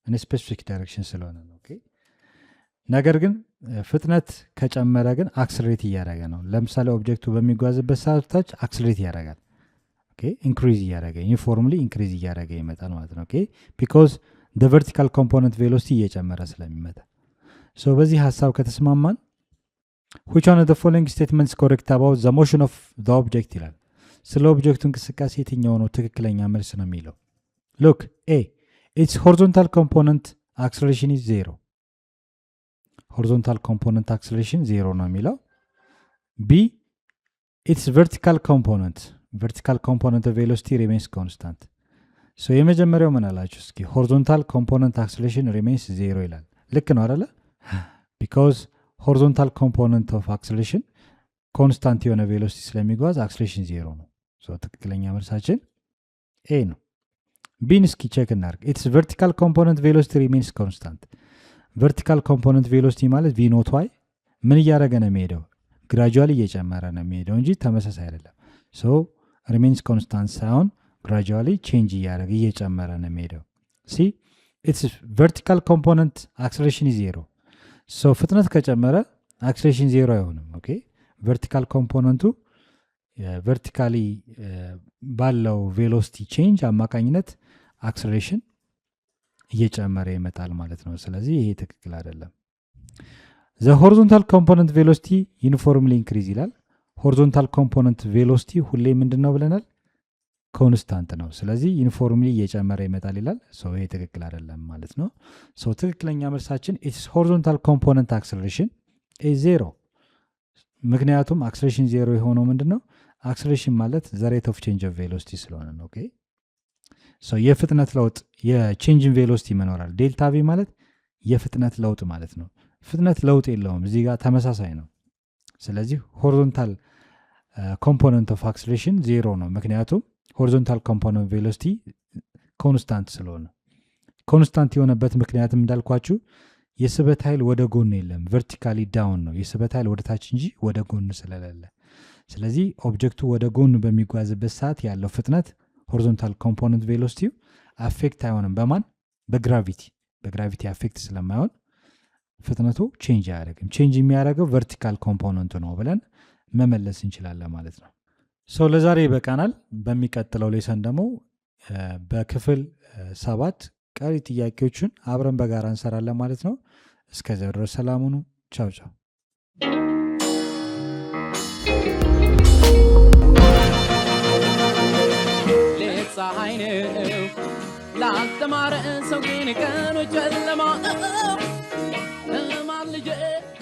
ስፔሲፊክ ዳይሬክሽን ስለሆነ ነው። ኦኬ ነገር ግን ፍጥነት ከጨመረ ግን አክሰለሬት እያደረገ ነው። ለምሳሌ ኦብጀክቱ በሚጓዝበት ሰዓት ታች አክሰለሬት ያደርጋል። ኦኬ ኢንክሪዝ እያደረገ ዩኒፎርምሊ ኢንክሪዝ እያደረገ ይመጣል ማለት ነው። ኦኬ ቢኮዝ the vertical component velocity እየጨመረ ስለሚመጣ። በዚህ ሐሳብ ከተስማማን which one of the following statements correct about the motion of the object ይላል። ስለ ኦብጀክቱ እንቅስቃሴ የትኛው ነው ትክክለኛ መልስ ነው የሚለው? look a its horizontal component acceleration is 0 horizontal component acceleration 0 ነው የሚለው። b its vertical component of velocity remains constant የመጀመሪያው ምን አላችሁ እስኪ? ሆሪዞንታል ኮምፖነንት አክሰሌሬሽን ሪሜንስ 0 ይላል። ልክ ነው አይደለ? ቢካዝ ሆሪዞንታል ኮምፖነንት ኦፍ አክሰሌሬሽን ኮንስታንት የሆነ ቬሎሲቲ ስለሚጓዝ አክሰሌሬሽን 0 ነው። ትክክለኛ መልሳችን ኤ ነው። ቢን እስኪ ቼክ እናድርግ። ኢትስ ቨርቲካል ኮምፖነንት ቬሎሲቲ ሪሜንስ ኮንስታንት። ቨርቲካል ኮምፖነንት ቬሎሲቲ ማለት ቪ ኖት ዋይ ምን እያደረገ ነው የሚሄደው? ግራጁዋሊ እየጨመረ ነው የሚሄደው እንጂ ተመሳሳይ አይደለም። ሪሜንስ ኮንስታንት ሳይሆን ግራጁዋሊ ቼንጅ እያደረገ እየጨመረ ነው የሚሄደው። ኢትስ ቨርቲካል ኮምፖነንት አክሰሌሬሽን 0 ፍጥነት ከጨመረ አክሰሌሬሽን 0 አይሆንም። ኦኬ ቨርቲካል ኮምፖነንቱ ቨርቲካሊ ባለው ቬሎሲቲ ቼንጅ አማካኝነት አክሰሌሬሽን እየጨመረ ይመጣል ማለት ነው። ስለዚህ ይሄ ትክክል አይደለም። ዘ ሆሪዞንታል ኮምፖነንት ቬሎሲቲ ዩኒፎርምሊ ኢንክሪዝ ይላል። ሆሪዞንታል ኮምፖነንት ቬሎሲቲ ሁሌ ምንድን ነው ብለናል? ኮንስታንት ነው። ስለዚህ ዩኒፎርምሊ እየጨመረ ይመጣል ይላል። ይሄ ትክክል አይደለም ማለት ነው። ትክክለኛ መልሳችን ኢትስ ሆሪዞንታል ኮምፖነንት አክሰሌሬሽን ኢዝ ዜሮ። ምክንያቱም አክሰሌሬሽን ዜሮ የሆነው ምንድን ነው? አክሰሌሬሽን ማለት ዘ ሬት ኦፍ ቼንጅ ኦፍ ቬሎሲቲ ስለሆነ ነው። ኦኬ የፍጥነት ለውጥ የቼንጅን ቬሎሲቲ መኖራል። ዴልታ ቪ ማለት የፍጥነት ለውጥ ማለት ነው። ፍጥነት ለውጥ የለውም፣ እዚህ ጋር ተመሳሳይ ነው። ስለዚህ ሆሪዞንታል ኮምፖነንት ኦፍ አክሰሌሬሽን ዜሮ ነው። ምክንያቱም ሆሪዞንታል ኮምፖነንት ቬሎሲቲ ኮንስታንት ስለሆነ። ኮንስታንት የሆነበት ምክንያትም እንዳልኳችሁ የስበት ኃይል ወደ ጎን የለም፣ ቨርቲካሊ ዳውን ነው። የስበት ኃይል ወደ ታች እንጂ ወደ ጎን ስለሌለ፣ ስለዚህ ኦብጀክቱ ወደ ጎን በሚጓዝበት ሰዓት ያለው ፍጥነት ሆሪዞንታል ኮምፖነንት ቬሎሲቲው አፌክት አይሆንም። በማን? በግራቪቲ አፌክት ስለማይሆን ፍጥነቱ ቼንጅ አያደርግም። ቼንጅ የሚያደርገው ቨርቲካል ኮምፖነንቱ ነው ብለን መመለስ እንችላለን ማለት ነው። ለዛሬ ይበቃናል። በሚቀጥለው ሌሰን ደግሞ በክፍል 7 ቀሪ ጥያቄዎችን አብረን በጋራ እንሰራለን ማለት ነው። እስከዚያው ድረስ ሰላም ሁኑ። ቻው ቻው። ፀሐይ ነው ላልተማረ ሰው ግን ቀኑ ጨለማ ልጄ